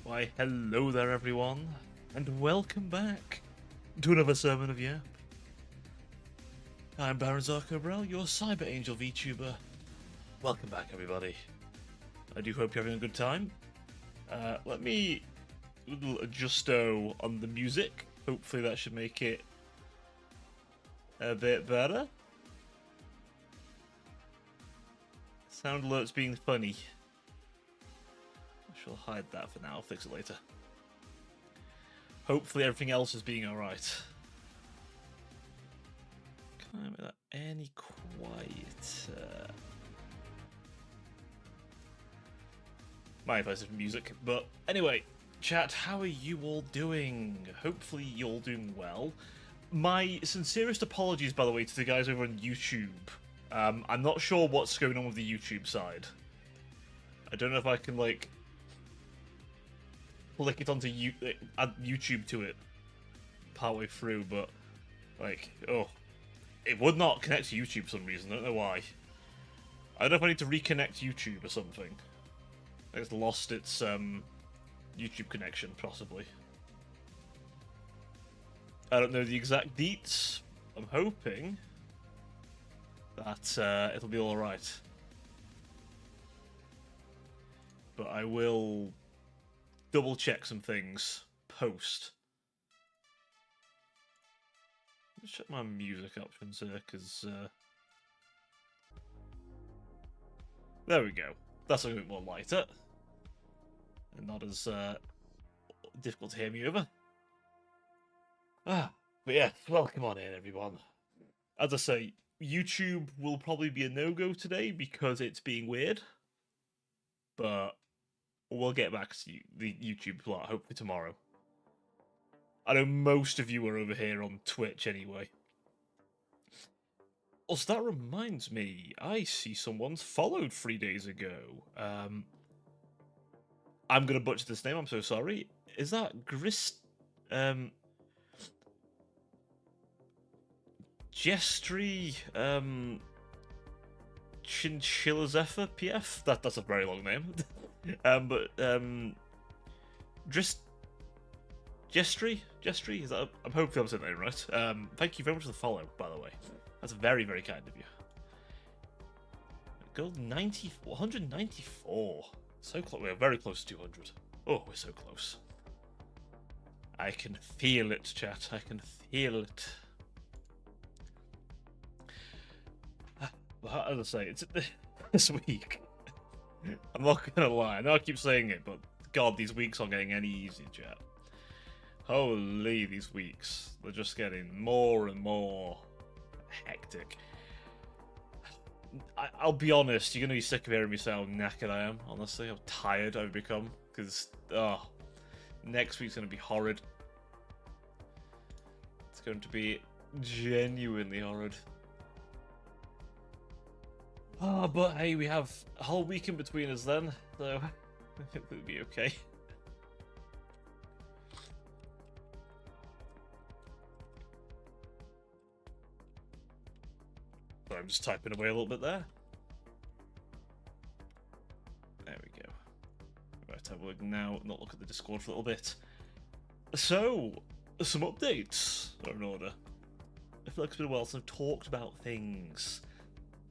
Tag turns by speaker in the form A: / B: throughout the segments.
A: Why, hello there everyone, and welcome back to another sermon of Yap. I'm Baron Zarkobrel, your Cyber Angel VTuber. Welcome back everybody. I do hope you're having a good time. Let me do a little adjusto on the music. Hopefully that should make it a bit better. Sound alert's being funny. I shall hide that for now, I'll fix it later. Hopefully everything else is being alright. Can't make that any quieter. My advice is music, but anyway, chat, how are you all doing? Hopefully you're all doing well. My sincerest apologies, by the way, to the guys over on YouTube. I'm not sure what's going on with the YouTube side. I don't know if I can, like, flick it onto add YouTube to it partway through, but, like, oh, it would not connect to YouTube for some reason. I don't know why. I don't know if I need to reconnect YouTube or something. It's lost its YouTube connection, possibly. I don't know the exact deets. I'm hoping that it'll be alright. But I will double check some things post. Let's check my music options here, because there we go. That's a bit more lighter and not as difficult to hear me over. But yeah, welcome on in everyone. As I say, YouTube will probably be a no-go today because it's being weird, but we'll get back to the YouTube plot hopefully tomorrow. I know most of you are over here on Twitch anyway. Also, that reminds me, I see someone's followed 3 days ago. I'm gonna butcher this name, I'm so sorry. Is that Gestry, Chinchillazephyr PF? That's a very long name. Gestry? Is that? I'm hoping I'm saying that right. Thank you very much for the follow, by the way. That's very, very kind of you. Gold 194. So close. We're very close to 200. Oh, we're so close. I can feel it, chat. I can feel it. As I say, it's this week. I'm not gonna lie. I know I keep saying it, but God, these weeks aren't getting any easier, chat. Holy, these weeks. They're just getting more and more hectic. I'll be honest, you're going to be sick of hearing me say how knackered I am, honestly. How tired I've become. Because, next week's going to be horrid. It's going to be genuinely horrid. But hey, we have a whole week in between us then, so I think we'll be okay. So I'm just typing away a little bit there. There we go. Right, I will now not look at the Discord for a little bit. So, some updates are in order. I feel like it's been a while since I've talked about things.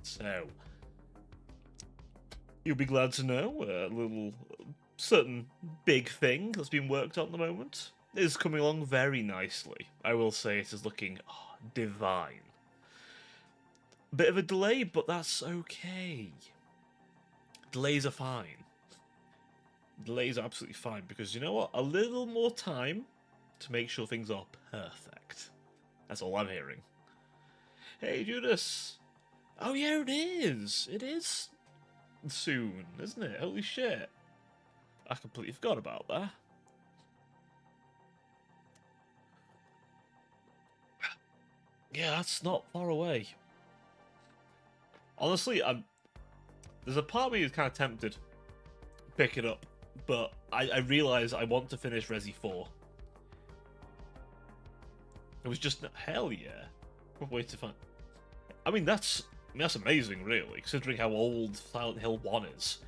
A: So, you'll be glad to know a little certain big thing that's being worked on at the moment is coming along very nicely. I will say it is looking divine. Bit of a delay, but that's okay. Delays are fine. Delays are absolutely fine because you know what? A little more time to make sure things are perfect. That's all I'm hearing. Hey, Judas. Oh yeah, it is. It is soon, isn't it? Holy shit. I completely forgot about that. Yeah, that's not far away. Honestly, there's a part of me who's kind of tempted to pick it up, but I realise I want to finish Resi 4. It was just, hell yeah. What way to find... I mean, that's amazing, really, considering how old Silent Hill 1 is.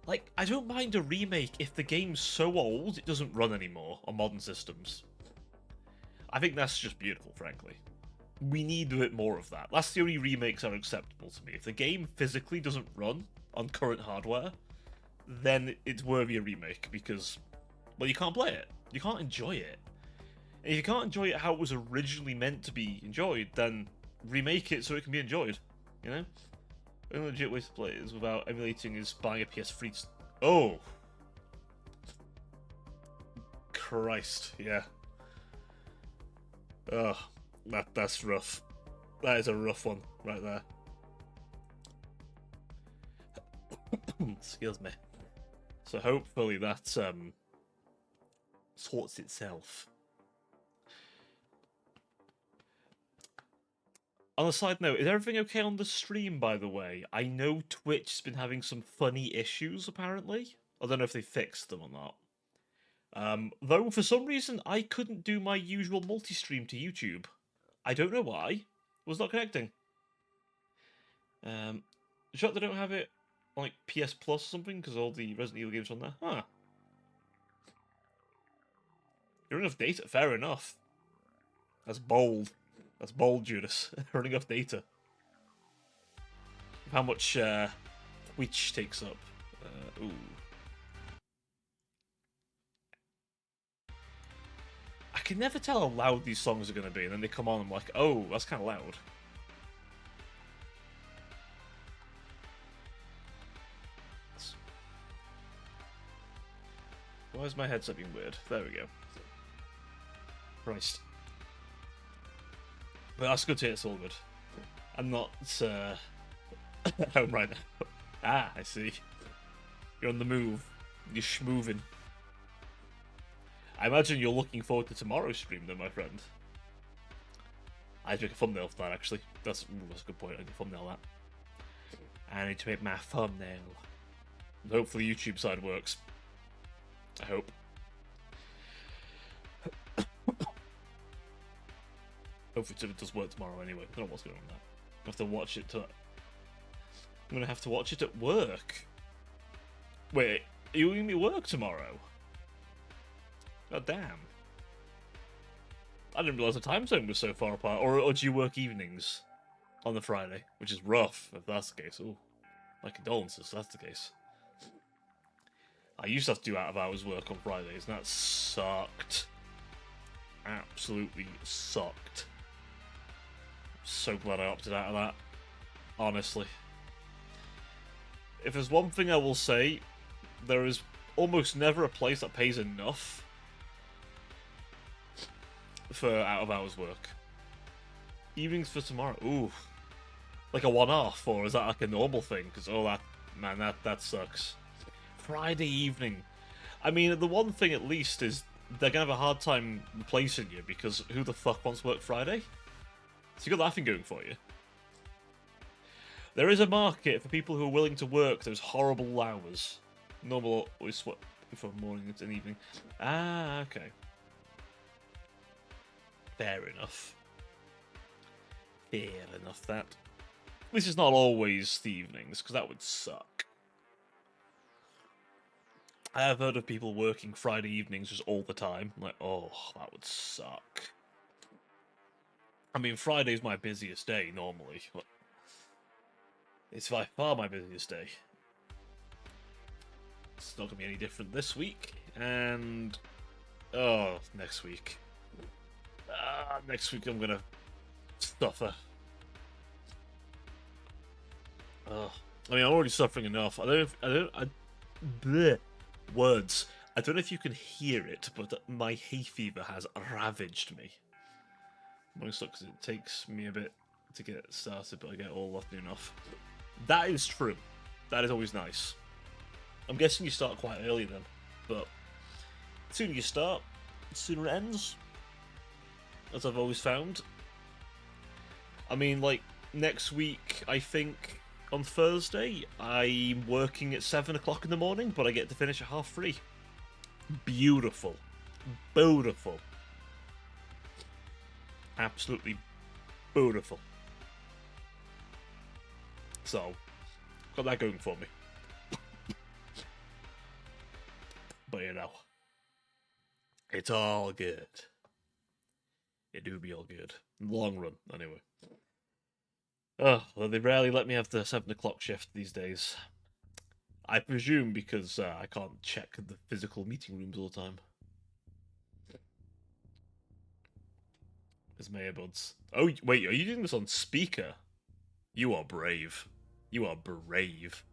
A: Like, I don't mind a remake if the game's so old it doesn't run anymore on modern systems. I think that's just beautiful, frankly. We need a bit more of that. That's the only remakes are acceptable to me. If the game physically doesn't run on current hardware, then it's worthy a remake because, well, you can't play it. You can't enjoy it. And if you can't enjoy it how it was originally meant to be enjoyed, then remake it so it can be enjoyed. You know? The only legit way to play it is without emulating is buying a PS3. Oh! Christ, yeah. Oh, that's rough. That is a rough one right there. Excuse me. So hopefully that sorts itself. On a side note, is everything okay on the stream, by the way? I know Twitch's been having some funny issues, apparently. I don't know if they fixed them or not. Though, for some reason, I couldn't do my usual multi-stream to YouTube. I don't know why. It was not connecting. Sure they don't have it on, like, PS Plus or something, because all the Resident Evil games are on there? Huh. You're enough data, fair enough. That's bold. That's bold, Judas. Running off data. How much Twitch takes up. Ooh. I can never tell how loud these songs are going to be, and then they come on and I'm like, oh, that's kind of loud. Why is my headset being weird? There we go. Christ. But that's good to hear, it's all good. I'm not at home right now. Ah, I see. You're on the move. You're schmooving. I imagine you're looking forward to tomorrow's stream, though, my friend. I need to make a thumbnail for that, actually. That's a good point. I need to thumbnail that. I need to make my thumbnail. Hopefully YouTube side works. I hope. Hopefully it does work tomorrow anyway. I don't know what's going on with that. I have to watch it. I'm going to have to watch it at work. Wait, are you going to be work tomorrow? God damn. I didn't realise the time zone was so far apart. Or do you work evenings on the Friday? Which is rough, if that's the case. Oh, my condolences, if that's the case. I used to have to do out-of-hours work on Fridays, and that sucked. Absolutely sucked. I'm so glad I opted out of that. Honestly. If there's one thing I will say, there is almost never a place that pays enough for out-of-hours work. Evenings for tomorrow. Ooh. Like a one-off, or is that like a normal thing? Because, oh, that sucks. Friday evening. I mean, the one thing at least is they're going to have a hard time replacing you, because who the fuck wants to work Friday? So you got that thing going for you. There is a market for people who are willing to work those horrible hours. Normal, always what for morning and evening. Ah, okay. Fair enough. Fair enough, that. This is not always the evenings, because that would suck. I have heard of people working Friday evenings just all the time. I'm like, oh, that would suck. I mean, Friday's my busiest day, normally. It's by far my busiest day. It's not going to be any different this week. And... oh, next week. Next week I'm going to suffer. I mean, I'm already suffering enough. Bleh. Words. I don't know if you can hear it, but my hay fever has ravaged me. Mostly because it takes me a bit to get started, but I get all afternoon off. That is true. That is always nice. I'm guessing you start quite early then, but the sooner you start, the sooner it ends. As I've always found. I mean, like, next week, I think, on Thursday, I'm working at 7 o'clock in the morning, but I get to finish at 3:30. Beautiful. Beautiful. Absolutely beautiful. So, got that going for me. you know, it's all good. It do be all good. In the long run, anyway. Oh, well, they rarely let me have the 7 o'clock shift these days. I presume because I can't check the physical meeting rooms all the time. There's my earbuds. Oh, wait, are you doing this on speaker? You are brave. You are brave.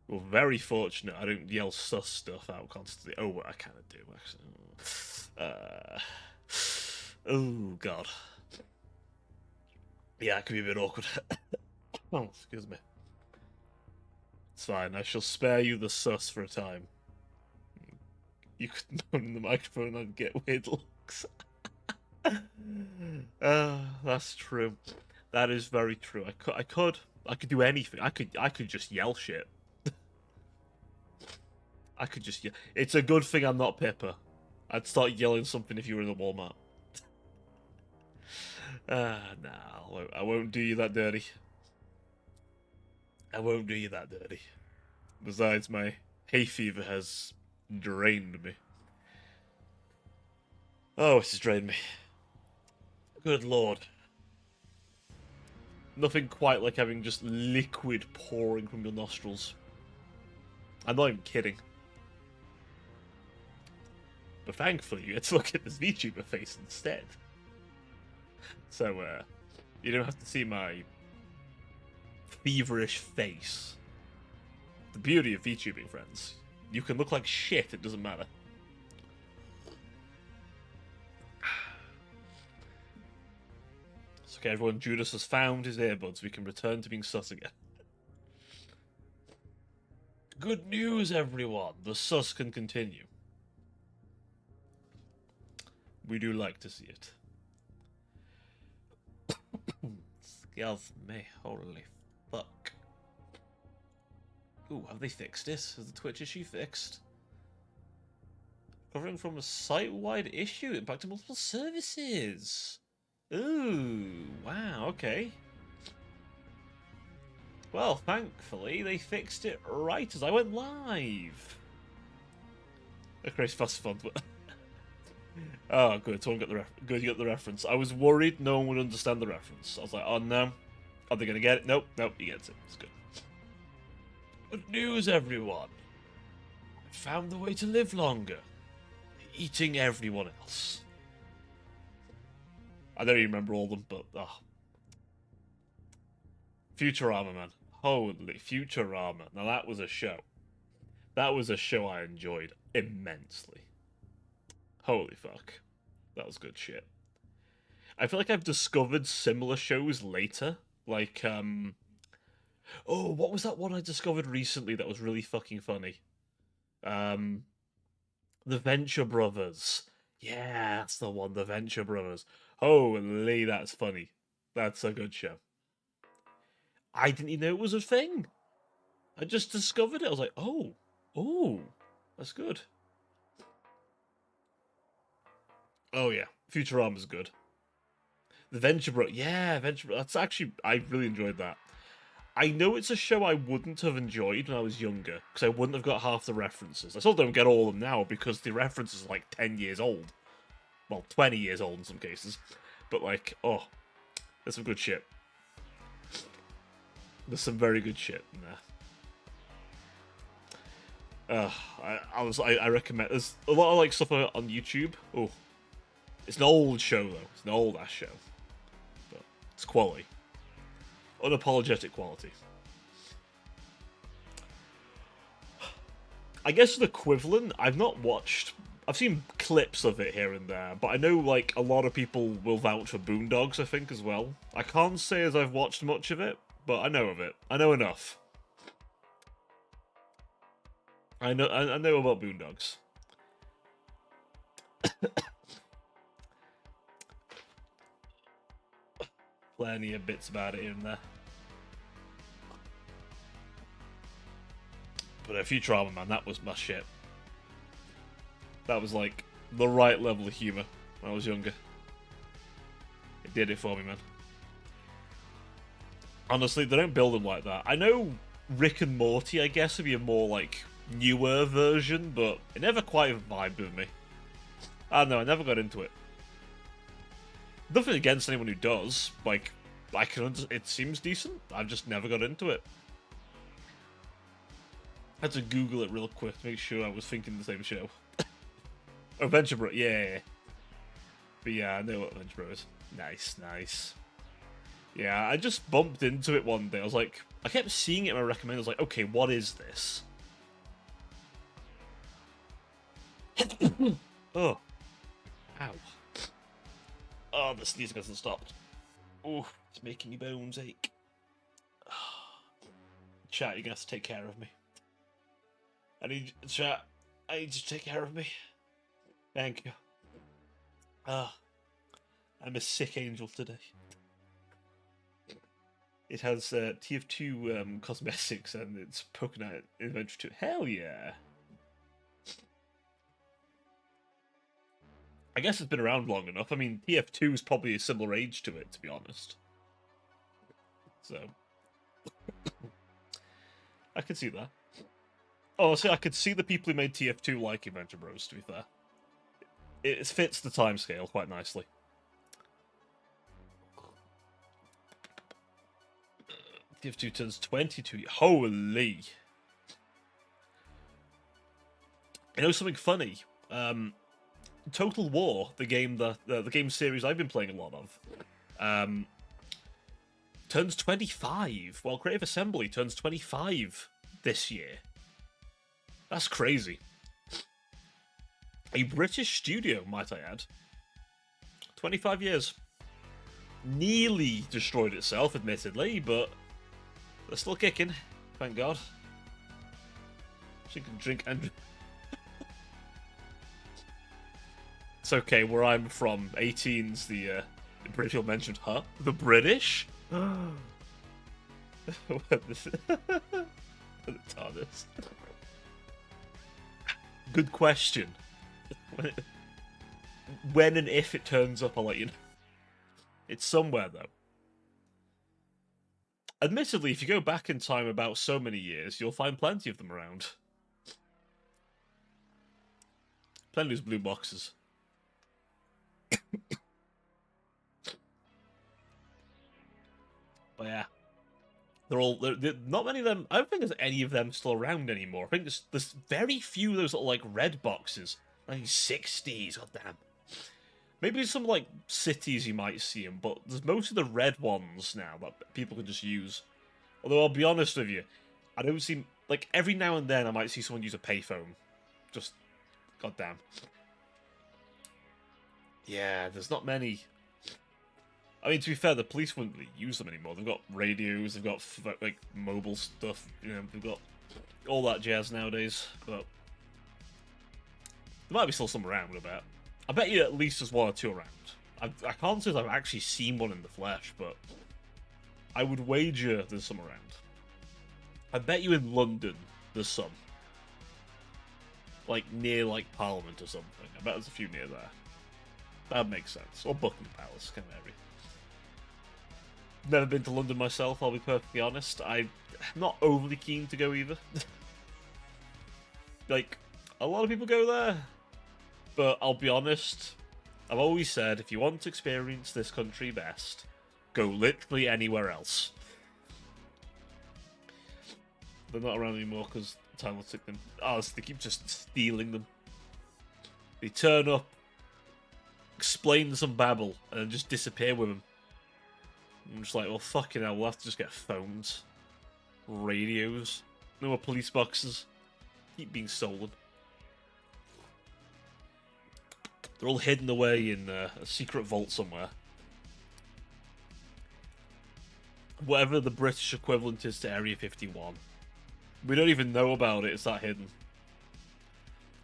A: Well, very fortunate I don't yell sus stuff out constantly. Oh, what I kind of do, actually. Oh, God. Yeah, it could be a bit awkward. Oh, excuse me. It's fine. I shall spare you the sus for a time. You could moan in the microphone and get weird looks. That's true. That is very true. I could do anything. I could just yell shit. I could just yell. It's a good thing I'm not Pippa. I'd start yelling something if you were in the Walmart. Nah, I won't do you that dirty. I won't do you that dirty. Besides, my hay fever has drained me. Oh, it has drained me. Good lord. Nothing quite like having just liquid pouring from your nostrils. I'm not even kidding. But thankfully, you get to look at this VTuber face instead. So, you don't have to see my feverish face. The beauty of VTubing, friends. You can look like shit, it doesn't matter. It's okay, everyone. Judas has found his earbuds. We can return to being sus again. Good news, everyone. The sus can continue. We do like to see it. Excuse me. Holy fuck. Ooh, have they fixed it? Has the Twitch issue fixed? Covering from a site-wide issue, impacting multiple services. Ooh, wow, okay. Well, thankfully, they fixed it right as I went live. A crazy fast fun, but... Oh, good, someone got the good, you got the reference. I was worried no one would understand the reference. I was like, oh no. Are they gonna get it? Nope, nope, he gets it. It's good. Good news, everyone. I found the way to live longer. Eating everyone else. I don't even remember all of them, but... Oh. Futurama, man. Holy Futurama. Now that was a show. That was a show I enjoyed immensely. Holy fuck. That was good shit. I feel like I've discovered similar shows later. Like, oh, what was that one I discovered recently that was really fucking funny? The Venture Brothers. Yeah, that's the one, the Venture Brothers. Holy, that's funny. That's a good show. I didn't even know it was a thing. I just discovered it. I was like, oh, that's good. Oh yeah, Futurama's good. The Venture Bro, yeah, Venture Bro. That's actually, I really enjoyed that. I know it's a show I wouldn't have enjoyed when I was younger, because I wouldn't have got half the references. I still don't get all of them now, because the references are like 10 years old. Well, 20 years old in some cases. But like, oh, there's some good shit. There's some very good shit in there. I recommend. There's a lot of like stuff on YouTube. Oh, it's an old show though. It's an old ass show, but it's quality, unapologetic quality. I guess the equivalent. I've not watched. I've seen clips of it here and there, but I know like a lot of people will vouch for Boondocks. I think as well. I can't say as I've watched much of it, but I know of it. I know enough. I know about Boondocks. Plenty of bits about it in there. But Futurama, man, that was my shit. That was like the right level of humour when I was younger. It did it for me, man. Honestly, they don't build them like that. I know Rick and Morty, I guess, would be a more like newer version, but it never quite vibed with me. I don't know, I never got into it. Nothing against anyone who does. Like, it seems decent. I've just never got into it. I had to Google it real quick to make sure I was thinking the same show. Adventure Bro, yeah. But yeah, I know what Adventure Bro is. Nice, nice. Yeah, I just bumped into it one day. I was like, I kept seeing it in my recommend. I was like, okay, what is this? Oh. Ow. Oh, the sneezing hasn't stopped. Oh, it's making me bones ache. Chat, you're gonna have to take care of me. Chat, I need you to take care of me. Thank you. I'm a sick angel today. It has TF2 cosmetics and it's Pokemon Adventure 2. Hell yeah! I guess it's been around long enough. I mean, TF2 is probably a similar age to it, to be honest. So, I could see that. Oh, see, I could see the people who made TF2 like Adventure Bros, to be fair. It fits the timescale quite nicely. TF2 turns 22. Holy! You know something funny? Total War, the game the game series I've been playing a lot of, turns 25. Well, Creative Assembly turns 25 this year. That's crazy. A British studio, might I add. 25 years. Nearly destroyed itself, admittedly, but they're still kicking. Thank God. She can drink and... It's okay, where I'm from, 18's the British you'll mentioned, huh? The British? The TARDIS. Good question. When and if it turns up, I'll let you know. It's somewhere, though. Admittedly, if you go back in time about so many years, you'll find plenty of them around. Plenty of blue boxes. But yeah. They're not many of them. I don't think there's any of them still around anymore. I think there's very few of those little, like, red boxes. 1960s, goddamn. Maybe some, like, cities you might see them, but there's most of the red ones now that people can just use. Although, I'll be honest with you, I don't see... Like, every now and then I might see someone use a payphone. Just... goddamn. Yeah, there's not many... I mean, to be fair, the police wouldn't really use them anymore. They've got radios, they've got, like, mobile stuff, you know, they've got all that jazz nowadays, but... There might be still some around, I bet. I bet you at least there's one or two around. I can't say I've actually seen one in the flesh, but... I would wager there's some around. I bet you in London there's some. Like, near, like, Parliament or something. I bet there's a few near there. That makes sense. Or Buckingham Palace, kind of area. Never been to London myself, I'll be perfectly honest. I'm not overly keen to go either. Like, a lot of people go there. But I'll be honest, I've always said, if you want to experience this country best, go literally anywhere else. They're not around anymore because time will take them. Oh, they keep just stealing them. They turn up, explain some babble, and then just disappear with them. I'm just like, well, fucking hell, we'll have to just get phones, radios, no more police boxes. Keep being stolen. They're all hidden away in a secret vault somewhere. Whatever the British equivalent is to Area 51. We don't even know about it, it's that hidden.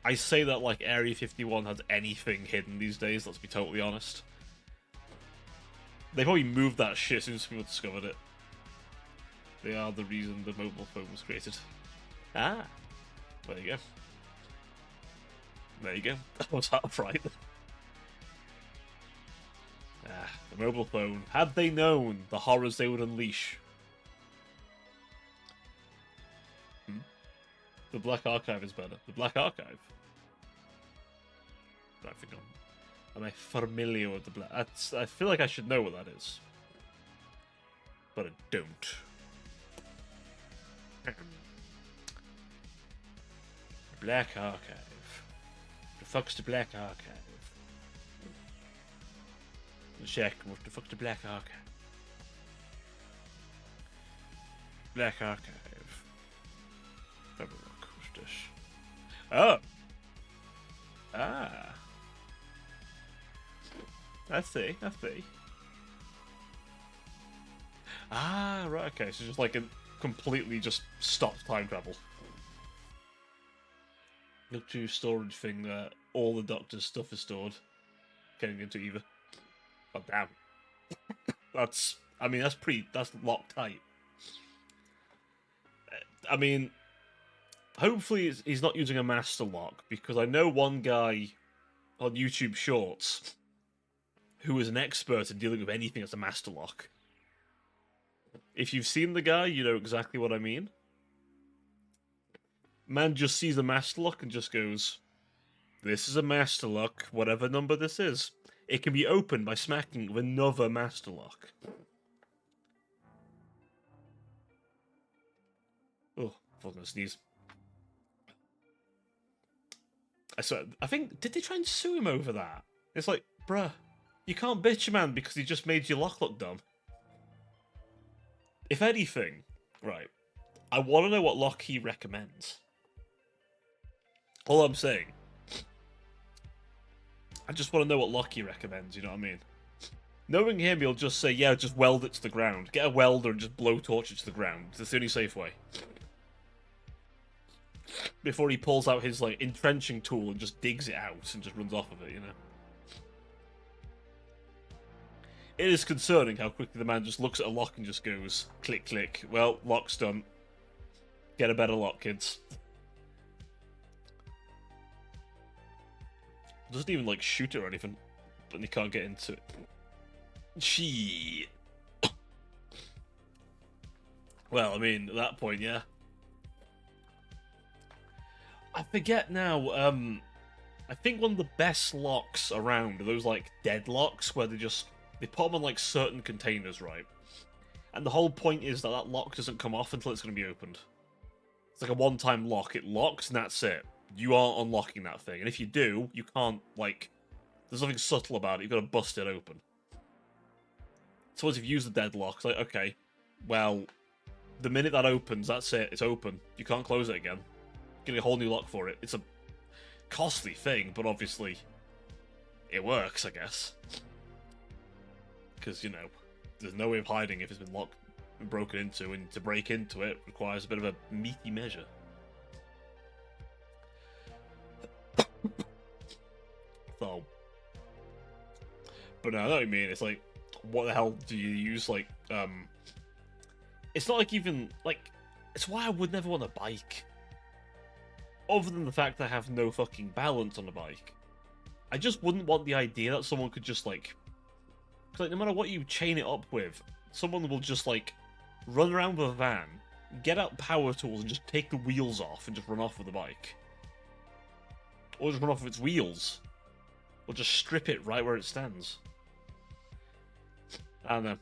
A: I say that like Area 51 has anything hidden these days, let's be totally honest. They probably moved that shit as soon as people discovered it. They are the reason the mobile phone was created. Ah, there you go. There you go. That was half right. Ah, the mobile phone. Had they known the horrors they would unleash. The Black Archive is better. The Black Archive? I think am I familiar with the Black... I feel like I should know what that is. But I don't. Black Archive. The fuck's the Black Archive? Check, what the fuck's the Black Archive? Black Archive. Have a look. What's this? Oh! Ah. I see. Ah, right, okay, so just like a completely just stopped time travel. Look to storage thing that all the Doctor's stuff is stored. Getting into Eva. Oh, damn. That's locked tight. I mean, hopefully he's not using a master lock, because I know one guy on YouTube Shorts who is an expert in dealing with anything that's a master lock. If you've seen the guy, you know exactly what I mean. Man just sees a master lock and just goes, "This is a master lock, whatever number this is. It can be opened by smacking with another master lock." Oh, I was gonna sneeze. I think, did they try and sue him over that? It's like, bruh, you can't bitch a man because he just made your lock look dumb. If anything, right, I want to know what lock he recommends. All I'm saying. I just want to know what lock he recommends, you know what I mean? Knowing him, he'll just say, yeah, just weld it to the ground. Get a welder and just blowtorch it to the ground. That's the only safe way. Before he pulls out his, like, entrenching tool and just digs it out and just runs off of it, you know? It is concerning how quickly the man just looks at a lock and just goes, click, click. Well, lock's done. Get a better lock, kids. Doesn't even, like, shoot it or anything. But he can't get into it. Shit. Well, I mean, at that point, yeah. I forget now, I think one of the best locks around are those, like, dead locks, where they put them on, like, certain containers, right? And the whole point is that that lock doesn't come off until it's going to be opened. It's like a one-time lock. It locks, and that's it. You aren't unlocking that thing. And if you do, you can't, like... There's nothing subtle about it. You've got to bust it open. So once you've used the deadlock, it's like, okay, well, the minute that opens, that's it. It's open. You can't close it again. Getting a whole new lock for it. It's a costly thing, but obviously it works, I guess. Because, you know, there's no way of hiding if it's been locked and broken into, and to break into it requires a bit of a meaty measure. So, but no, I know what you mean. It's like, what the hell do you use? Like, it's not like even, like, it's why I would never want a bike. Other than the fact that I have no fucking balance on a bike. I just wouldn't want the idea that someone could just, like, no matter what you chain it up with, someone will just, like, run around with a van, get out power tools and just take the wheels off and just run off with the bike. Or just run off with its wheels. Or just strip it right where it stands. I don't know.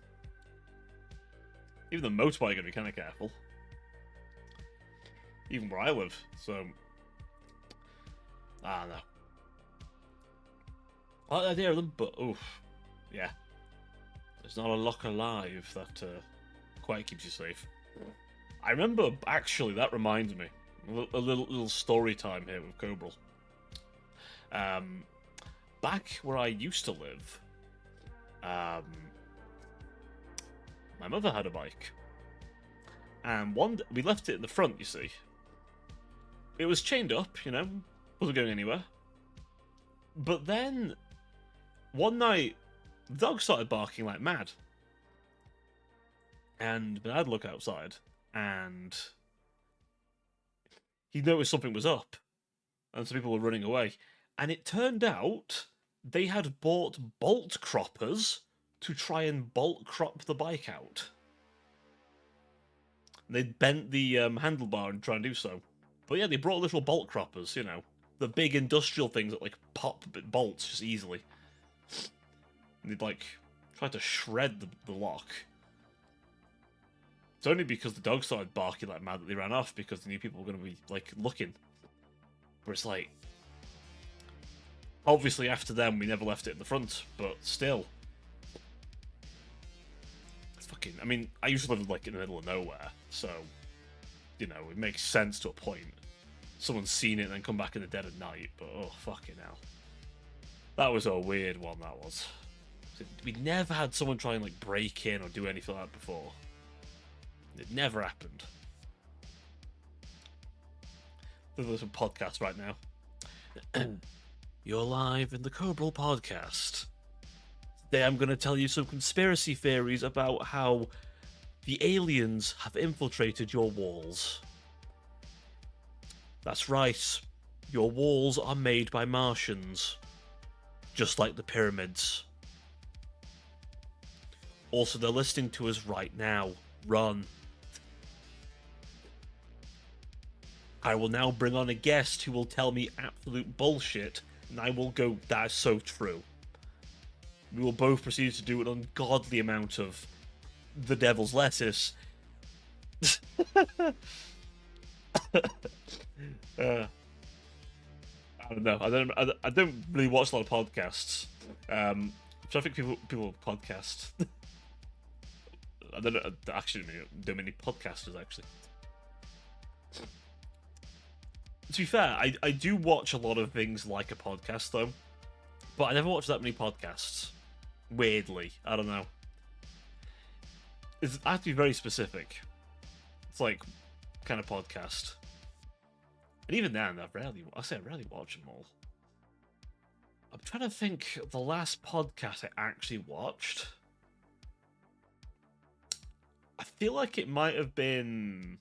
A: Even the motorbike gotta be kind of careful. Even where I live, so... I don't know. I like the idea of them, but oof. Yeah. There's not a lock alive that quite keeps you safe. I remember, actually, that reminds me. A little story time here with Cobral. Back where I used to live, my mother had a bike. And we left it in the front, you see. It was chained up, you know, wasn't going anywhere. But then, one night, the dog started barking like mad. And I'd look outside, and he noticed something was up. And some people were running away. And it turned out they had bought bolt croppers to try and bolt crop the bike out. They'd bent the handlebar and try and do so. But yeah, they brought little bolt croppers, you know, the big industrial things that like pop bolts just easily. And they'd like try to shred the lock. It's only because the dog started barking like mad that they ran off because they knew people were going to be like looking. But it's like, obviously after them we never left it in the front, but still. It's fucking. I mean, I used to live like in the middle of nowhere, so you know it makes sense to a point. Someone's seen it and then come back in the dead of night, but oh fucking hell, that was a weird one. That was. We never had someone try and like break in or do anything like that before. It never happened. There's a podcast right now. You're live in the Cobral podcast. Today I'm going to tell you some conspiracy theories about how the aliens have infiltrated your walls. That's right. Your walls are made by Martians. Just like the pyramids. Also, they're listening to us right now. Run. I will now bring on a guest who will tell me absolute bullshit, and I will go, that is so true. We will both proceed to do an ungodly amount of the devil's lettuce. I don't know. I don't really watch a lot of podcasts. So I think people podcast. I don't know. Actually, there are many podcasters actually. To be fair, I do watch a lot of things like a podcast though, but I never watch that many podcasts. Weirdly, I don't know. I have to be very specific. It's like kind of podcast, and even then, I rarely watch them all. I'm trying to think of the last podcast I actually watched. I feel like it might have been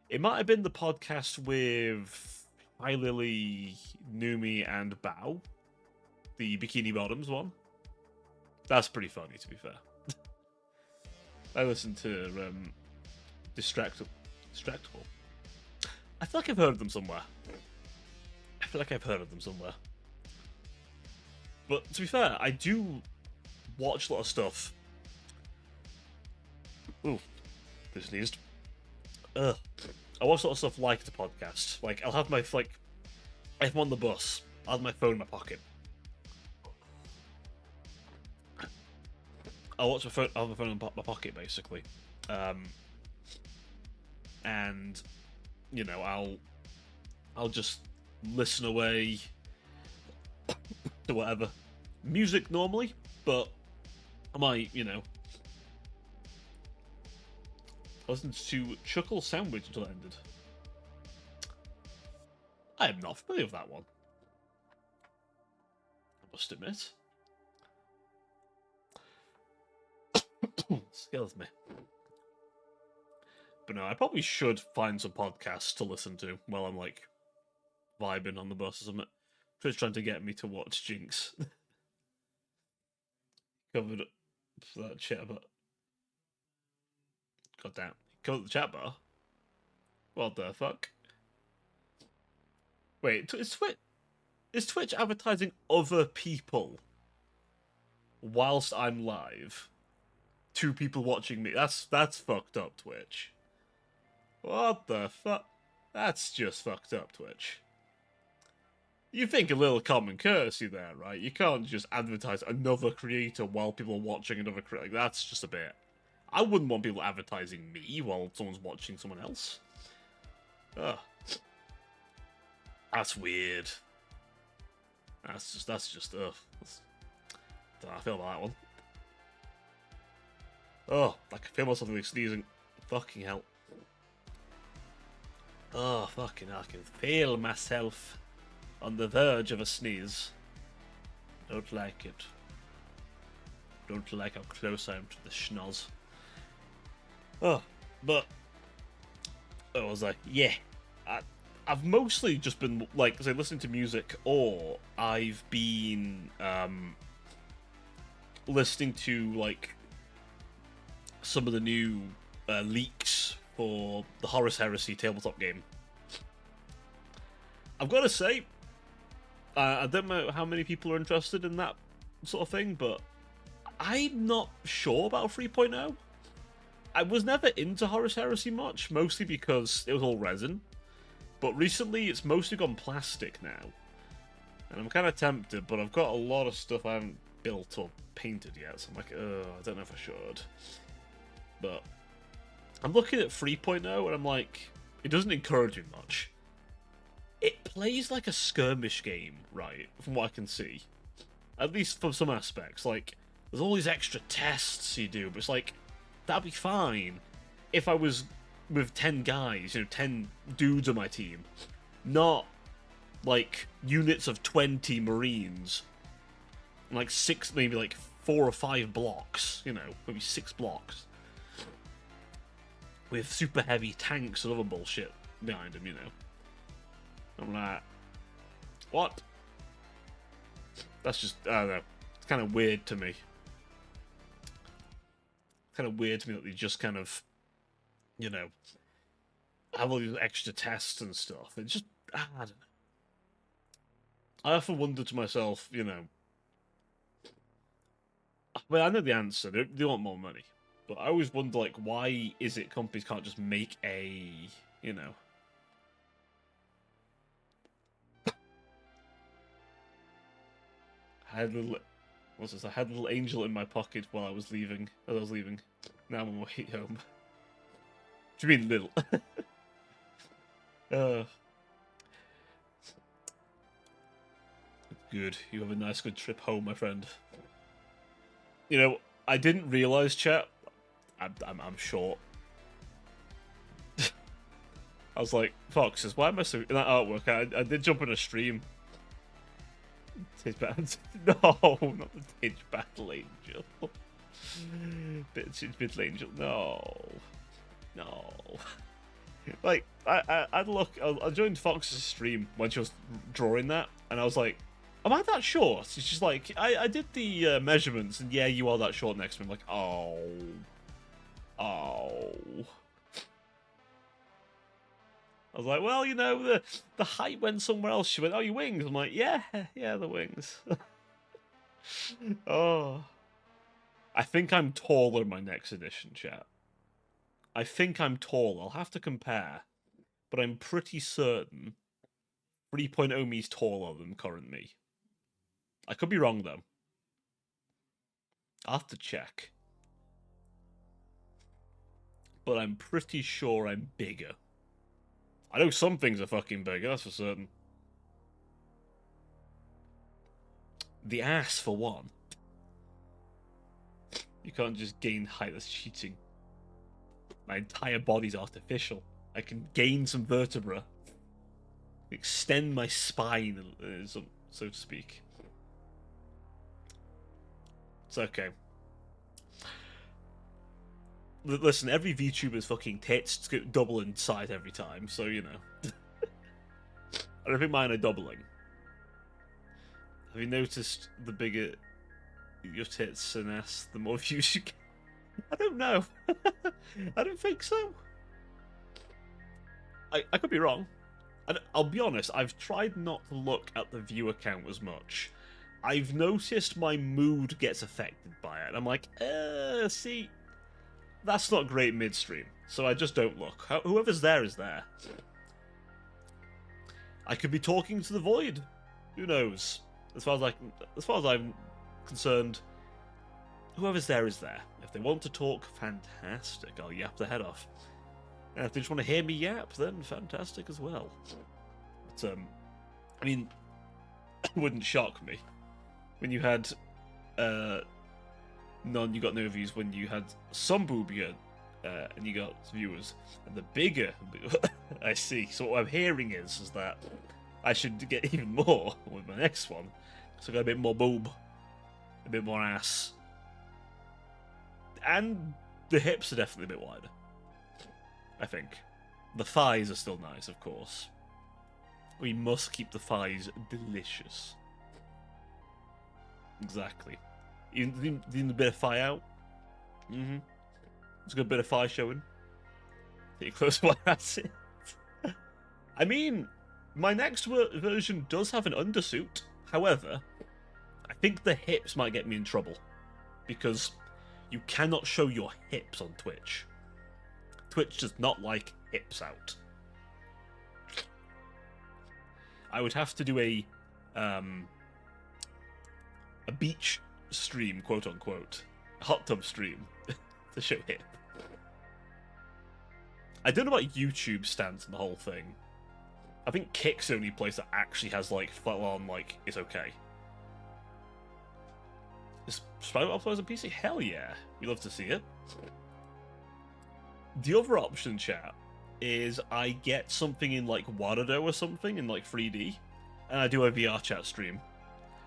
A: the podcast with Hi Lily, Numi, and Bao, the Bikini Bottoms one. That's pretty funny, to be fair. I listened to Distractable. I feel like I've heard of them somewhere. But to be fair, I do watch a lot of stuff. Ooh, this sneezed. Ugh. I watch a lot of stuff like the podcast. Like, I'll have my, if I'm on the bus, I'll have my phone in my pocket. I'll have my phone in my pocket, basically. And, you know, I'll just listen away to whatever. Music, normally, but I might, you know, I listened to Chuckle Sandwich until it ended. I am not familiar with that one, I must admit. Scares me. But no, I probably should find some podcasts to listen to while I'm like vibing on the bus or something. Twitch trying to get me to watch Jinx. Covered that chat bar. God damn. Covered the chat bar? What the fuck? Wait, is Twitch advertising other people whilst I'm live? Two people watching me. That's fucked up, Twitch. What the fuck? That's just fucked up, Twitch. You think a little common courtesy there, right? You can't just advertise another creator while people are watching another creator. Like, that's just a bit. I wouldn't want people advertising me while someone's watching someone else. Ugh. That's weird. That's just ugh. Don't know how I feel about that one. Oh, I can feel myself really sneezing. Fucking hell. Oh, fucking hell. I can feel myself on the verge of a sneeze. Don't like it. Don't like how close I am to the schnoz. Oh, but what was I? Yeah, I've mostly just been like, say, listening to music, or I've been listening to like some of the new leaks for the Horus Heresy tabletop game I've got to say, I don't know how many people are interested in that sort of thing, but I'm not sure about 3.0. I was never into Horus Heresy much, mostly because it was all resin. But recently, it's mostly gone plastic now. And I'm kind of tempted, but I've got a lot of stuff I haven't built or painted yet, so I'm like, I don't know if I should. But I'm looking at 3.0, and I'm like, it doesn't encourage me much. It plays like a skirmish game, right, from what I can see. At least for some aspects. Like, there's all these extra tests you do, but it's like, that'd be fine if I was with 10 guys, 10 dudes on my team. Not, like, units of 20 Marines. Like, maybe like 4 or 5 blocks, maybe 6 blocks. With super heavy tanks and other bullshit behind them, I'm like, what? That's just, I don't know. It's kind of weird to me. Kind of weird to me that they just kind of, have all these extra tests and stuff. It's just, I don't know. I often wonder to myself, I mean, I know the answer. They want more money. But I always wonder, like, why is it companies can't just make a, I had a little, what's this? I had a little angel in my pocket while I was leaving. As I was leaving. Now I'm on my way home. What do you mean little? Good. You have a nice, good trip home, my friend. I didn't realize, chat. I'm short. I was like, Foxes, why am I so in that artwork? I did jump in a stream. Stage battle. No, not the stage battle angel. Bitch angel. No. Like, I joined Fox's stream when she was drawing that, and I was like, am I that short? She's just like, I did the measurements, and yeah, you are that short next to me. I'm like, oh. I was like, well, the height went somewhere else. She went, oh, your wings. I'm like, yeah, the wings. Oh. I think I'm taller in my next edition, chat. I think I'm tall. I'll have to compare. But I'm pretty certain 3.0 me's taller than current me. I could be wrong, though. I'll have to check. But I'm pretty sure I'm bigger. I know some things are fucking bigger, that's for certain. The ass, for one. You can't just gain height, that's cheating. My entire body's artificial. I can gain some vertebra. Extend my spine, so to speak. It's okay. Listen, every VTuber's fucking tits double in size every time, so I don't think mine are doubling. Have you noticed the bigger your tits and ass, the more views you get? I don't know. I don't think so. I could be wrong. I'll be honest, I've tried not to look at the viewer count as much. I've noticed my mood gets affected by it. I'm like, see, that's not great midstream, so I just don't look. Whoever's there is there. I could be talking to the void. Who knows? As far as I'm concerned, whoever's there is there. If they want to talk, fantastic. I'll yap their head off. And if they just want to hear me yap, then fantastic as well. But I mean, it wouldn't shock me when you had none. You got no views when you had some boobia, and you got viewers, and the bigger. I see. So what I'm hearing is that I should get even more with my next one. So I got a bit more boob, a bit more ass, and the hips are definitely a bit wider. I think the thighs are still nice, of course. We must keep the thighs delicious. Exactly. Even a bit of thigh out. It's a good bit of thigh showing. Pretty close while that's it. I mean, My next version does have an undersuit. However, I think the hips might get me in trouble. Because you cannot show your hips on Twitch. Twitch does not like hips out. I would have to do a beach stream, quote unquote, a hot tub stream, to show hip. I don't know about YouTube stance and the whole thing. I think Kick's the only place that actually has like full on like it's okay. Is Spider-Man uploads on PC? Hell yeah, we love to see it. The other option, chat, is I get something in like Warudo or something in like 3D, and I do a VR chat stream.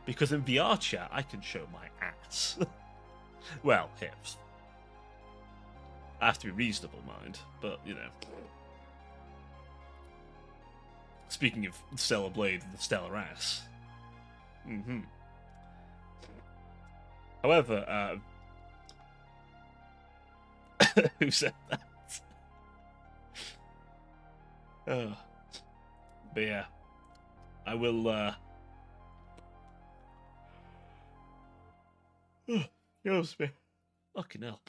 A: Because in VR chat, I can show my ass. Well, hips. I have to be reasonable, mind, but, you know. Speaking of Stellar Blade, the Stellar Ass. Mm-hmm. However, who said that? But yeah, I will, Excuse me. Fucking hell.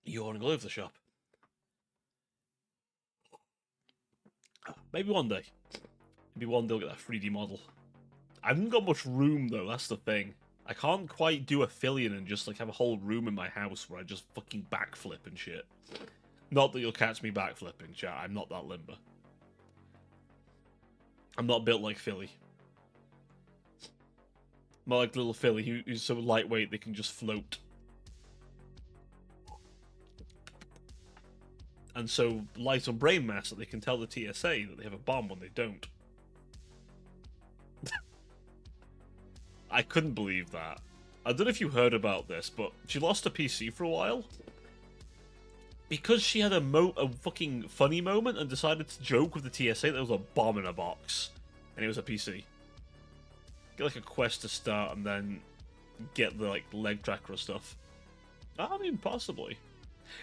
A: Yawning all over the shop. Maybe one day. Maybe one day I'll get that 3D model. I haven't got much room though, that's the thing. I can't quite do a Fillion and just like have a whole room in my house where I just fucking backflip and shit. Not that you'll catch me backflipping, chat. I'm not that limber. I'm not built like Philly. I'm not like little Philly who's so lightweight they can just float. And so light on brain mass that they can tell the TSA that they have a bomb when they don't. I couldn't believe that. I don't know if you heard about this, but she lost her PC for a while. Because she had a fucking funny moment and decided to joke with the TSA there was a bomb in a box. And it was a PC. Get like a quest to start and then get the like leg tracker and stuff. I mean, possibly.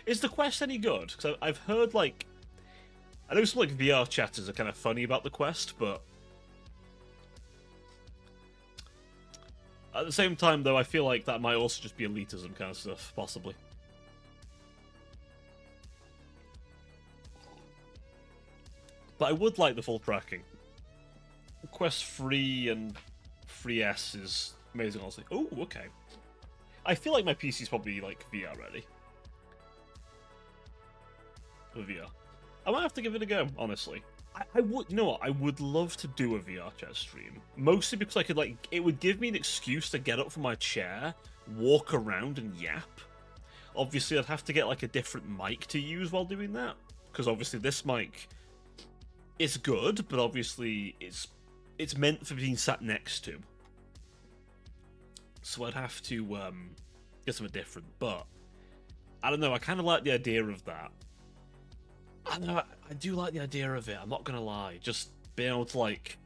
A: Is the quest any good? Because I've heard like... I know some like VR chatters are kind of funny about the quest, but... At the same time though, I feel like that might also just be elitism kind of stuff, possibly. But I would like the full tracking. Quest 3 and 3S is amazing, honestly. Oh, okay. I feel like my PC's probably, like, VR ready. For VR. I might have to give it a go, honestly. I would, you know what, I would love to do a VR chat stream. Mostly because I could, like, it would give me an excuse to get up from my chair, walk around and yap. Obviously, I'd have to get, like, a different mic to use while doing that. Because obviously this mic... It's good, but obviously it's meant for being sat next to. So I'd have to get something different. But I don't know. I kind of like the idea of that. I don't know. I do like the idea of it. I'm not gonna lie. Just being able to like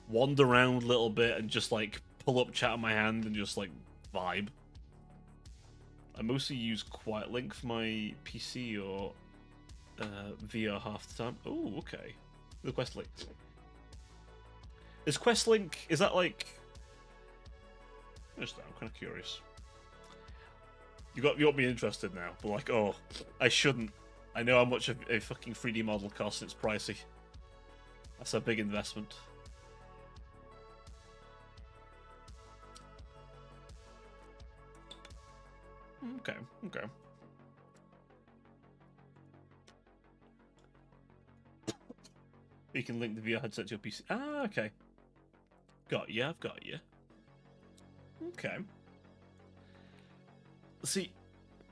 A: wander around a little bit and just like pull up chat on my hand and just like vibe. I mostly use Quiet Link for my PC or VR half the time. Oh, okay. The Quest Link. Is Quest Link, is that like... I'm kind of curious. You got me interested now, but like, oh, I shouldn't. I know how much a fucking 3D model costs, it's pricey. That's a big investment. Okay, okay. You can link the VR headset to your PC. Ah, okay. Got you, I've got you. Okay. See,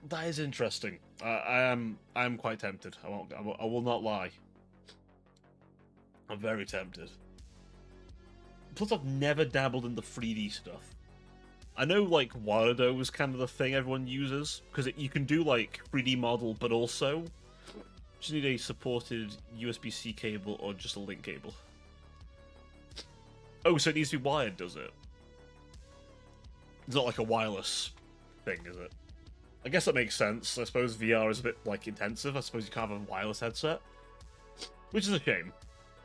A: that is interesting. I am quite tempted. I will not lie. I'm very tempted. Plus, I've never dabbled in the 3D stuff. I know, like, Warudo is kind of the thing everyone uses, because you can do, like, 3D model, but also... just need a supported USB-C cable or just a link cable. Oh, so it needs to be wired, does it? It's not like a wireless thing, is it? I guess that makes sense. I suppose VR is a bit, like, intensive. I suppose you can't have a wireless headset. Which is a shame.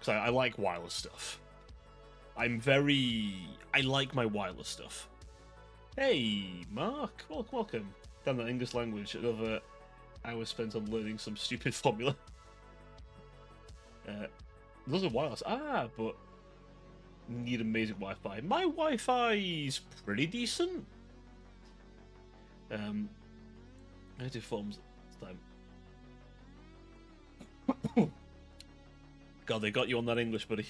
A: because I like wireless stuff. I like my wireless stuff. Hey, Mark, welcome. Damn that English language. Another hour spent on learning some stupid formula. Those are wireless. But need amazing Wi-Fi. My Wi-Fi's pretty decent. I do forms this time. God, they got you on that English, buddy.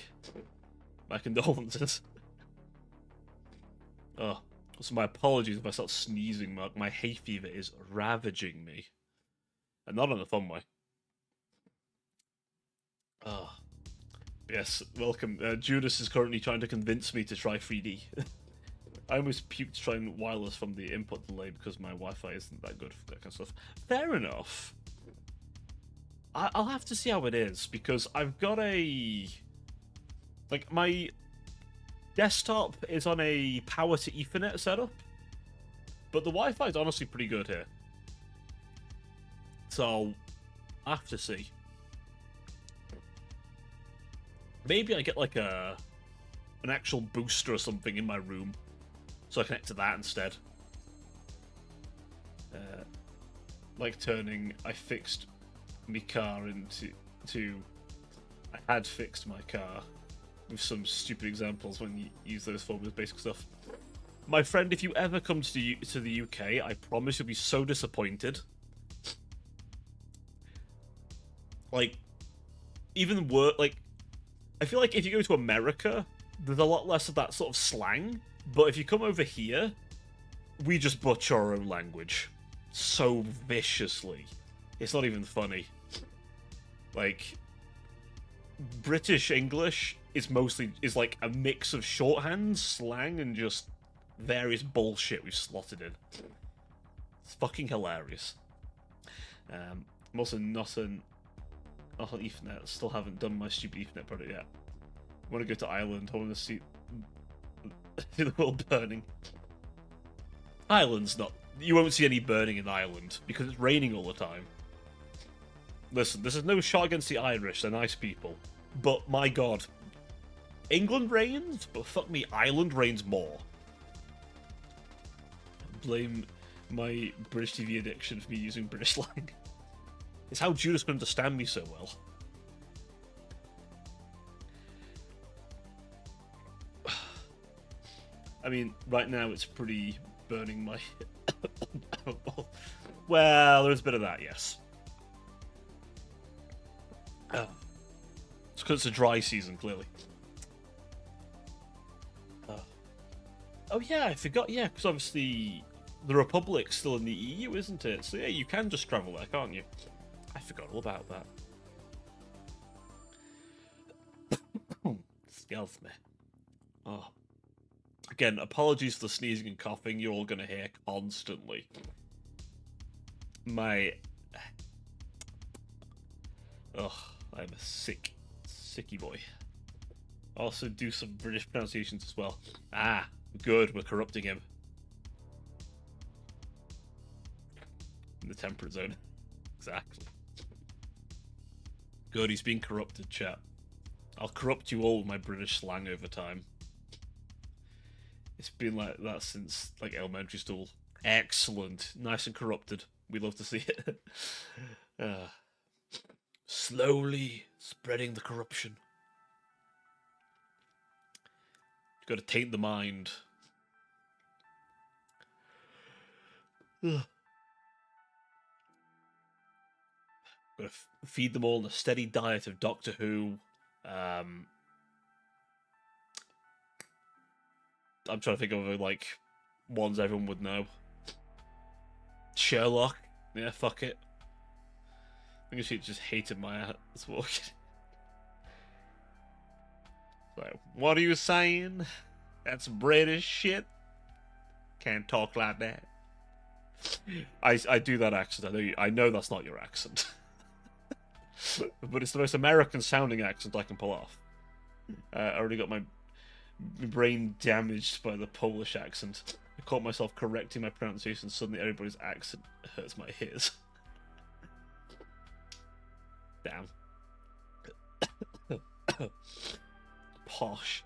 A: My condolences. Oh, so my apologies if I start sneezing, Mark. My hay fever is ravaging me. And not in a fun way. Oh. Yes, welcome. Judas is currently trying to convince me to try 3D. I almost puked trying wireless from the input delay because my Wi-Fi isn't that good for that kind of stuff. Fair enough. I'll have to see how it is, because I've got a... Like, my desktop is on a power to Ethernet setup, but the Wi-Fi is honestly pretty good here. So, I'll have to see. Maybe I get, like, an actual booster or something in my room, so I connect to that instead. Like turning, I fixed my car into I had fixed my car, with some stupid examples when you use those forms of basic stuff. My friend, if you ever come to the UK, I promise you'll be so disappointed. Like, even like, I feel like if you go to America, there's a lot less of that sort of slang, but if you come over here, we just butcher our own language so viciously. It's not even funny. Like, British English is like a mix of shorthand, slang, and just various bullshit we've slotted in. It's fucking hilarious. I'm also not on Ethernet. Still haven't done my stupid Ethernet project yet. I want to go to Ireland. I want to see the world burning. Ireland's not... You won't see any burning in Ireland, because it's raining all the time. Listen, this is no shot against the Irish, they're nice people. But, my god. England rains, but fuck me, Ireland rains more. Blame my British TV addiction for me using British slang. It's how Judas can understand me so well. I mean, right now it's pretty burning my... Well, there's a bit of that, yes. It's because it's a dry season, clearly. Oh yeah, I forgot, yeah, because obviously the Republic's still in the EU, isn't it? So yeah, you can just travel there, can't you? I forgot all about that. Scares me. Oh. Again, apologies for the sneezing and coughing you're all going to hear constantly. Ugh, I'm a sicky boy. Also do some British pronunciations as well. Ah, good, we're corrupting him. In the temperate zone. Exactly. Good, he's being corrupted, chat. I'll corrupt you all with my British slang over time. It's been like that since, like, elementary school. Excellent. Nice and corrupted. We love to see it. Slowly spreading the corruption. You've got to taint the mind. Got to feed them all on a steady diet of Doctor Who. I'm trying to think of, like, ones everyone would know. Sherlock. Yeah, fuck it. I think she just hated my ass walking. So, what are you saying? That's British shit? Can't talk like that. I do that accent. I know that's not your accent. But it's the most American sounding accent I can pull off. I already got my brain damaged by the Polish accent. I caught myself correcting my pronunciation, suddenly everybody's accent hurts my ears. Damn. Posh.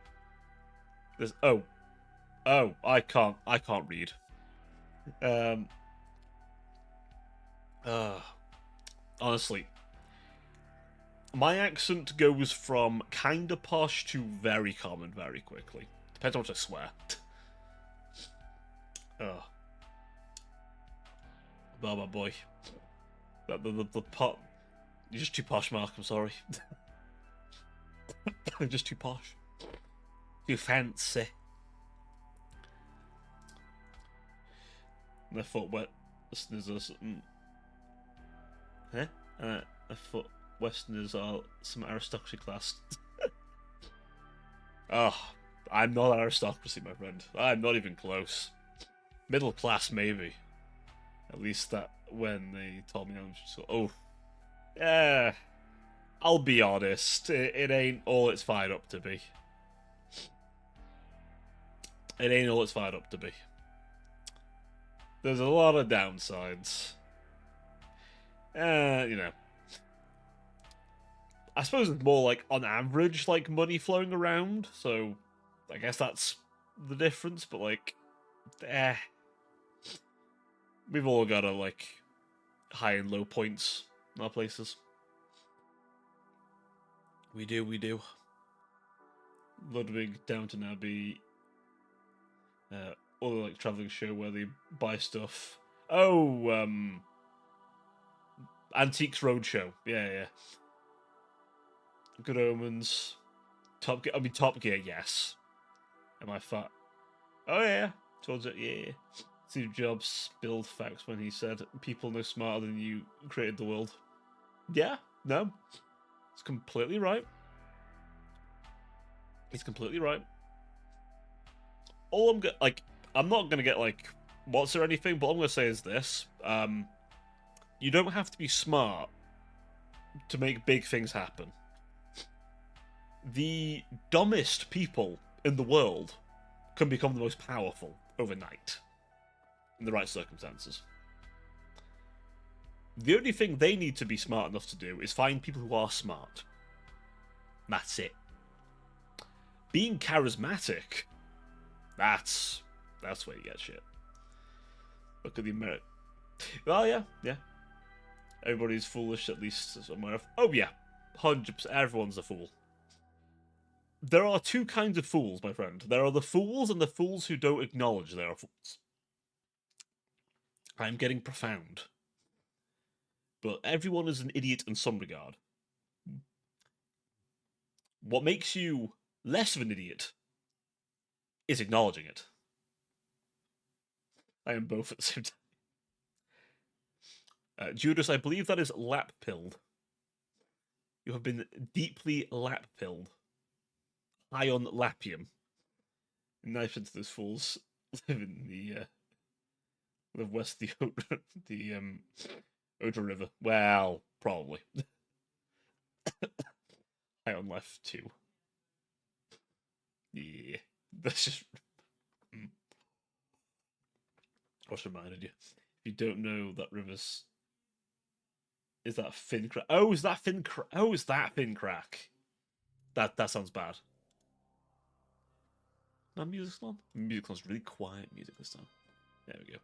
A: There's I can't read. Um uh Honestly, my accent goes from kinda posh to very common very quickly. Depends on what I swear. Oh, my boy. The pot. You're just too posh, Mark. I'm sorry. I'm just too posh. Too fancy. And I thought Westerners are something. Huh? I thought Westerners are some aristocracy class. Oh, I'm not aristocracy, my friend. I'm not even close. Middle class, maybe. At least that when they told me I'm just oh, yeah. I'll be honest, it ain't all it's fired up to be. It ain't all it's fired up to be. There's a lot of downsides. You know. I suppose it's more like, on average, like, money flowing around, so I guess that's the difference, but, like, we've all got a, like, high and low points in our places. We do. Ludwig, Downton Abbey, other like traveling show where they buy stuff. Oh, Antiques Roadshow. Yeah. Good Omens. Top Gear, yes. Am I fat? Oh yeah. Towards it, yeah. Steve Jobs spilled facts when he said, "People know smarter than you created the world." Yeah, no, it's completely right. He's completely right. All I'm not gonna get like what's or anything, but all I'm gonna say is this: you don't have to be smart to make big things happen. The dumbest people in the world can become the most powerful overnight in the right circumstances. The only thing they need to be smart enough to do is find people who are smart. That's it. Being charismatic, that's where you get shit. Look at the American. Well, yeah. Everybody's foolish, at least somewhere. Oh yeah, 100%. Everyone's a fool. There are two kinds of fools, my friend. There are the fools and the fools who don't acknowledge they are fools. I'm getting profound. But everyone is an idiot in some regard. What makes you less of an idiot is acknowledging it. I am both at the same time. Judas, I believe that is lap-pilled. You have been deeply lap-pilled. High on lapium. Knife into those fools live in the live west of the Oder River. Well, probably. High on left too. Yeah, that's just. What's reminded you? If you don't know that river's, is that Fin Crack? Oh, is that Fin Crack? Oh, is that Fin Crack? That sounds bad. No, music's on. Music's really quiet music this time. There we go.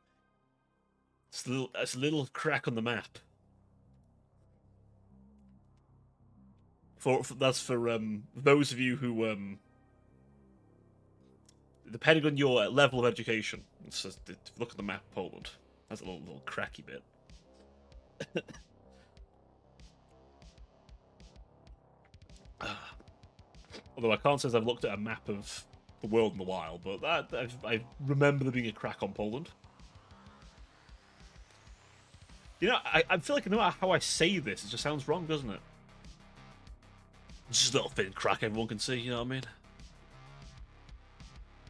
A: It's a little crack on the map. For that's for those of you who depending on your level of education. It's just, look at the map, Poland. That's a little cracky bit. Although I can't say I've looked at a map of the world in a while, but I remember there being a crack on Poland. You know, I feel like no matter how I say this, it just sounds wrong, doesn't it? It's just a little thin crack everyone can see, you know what I mean?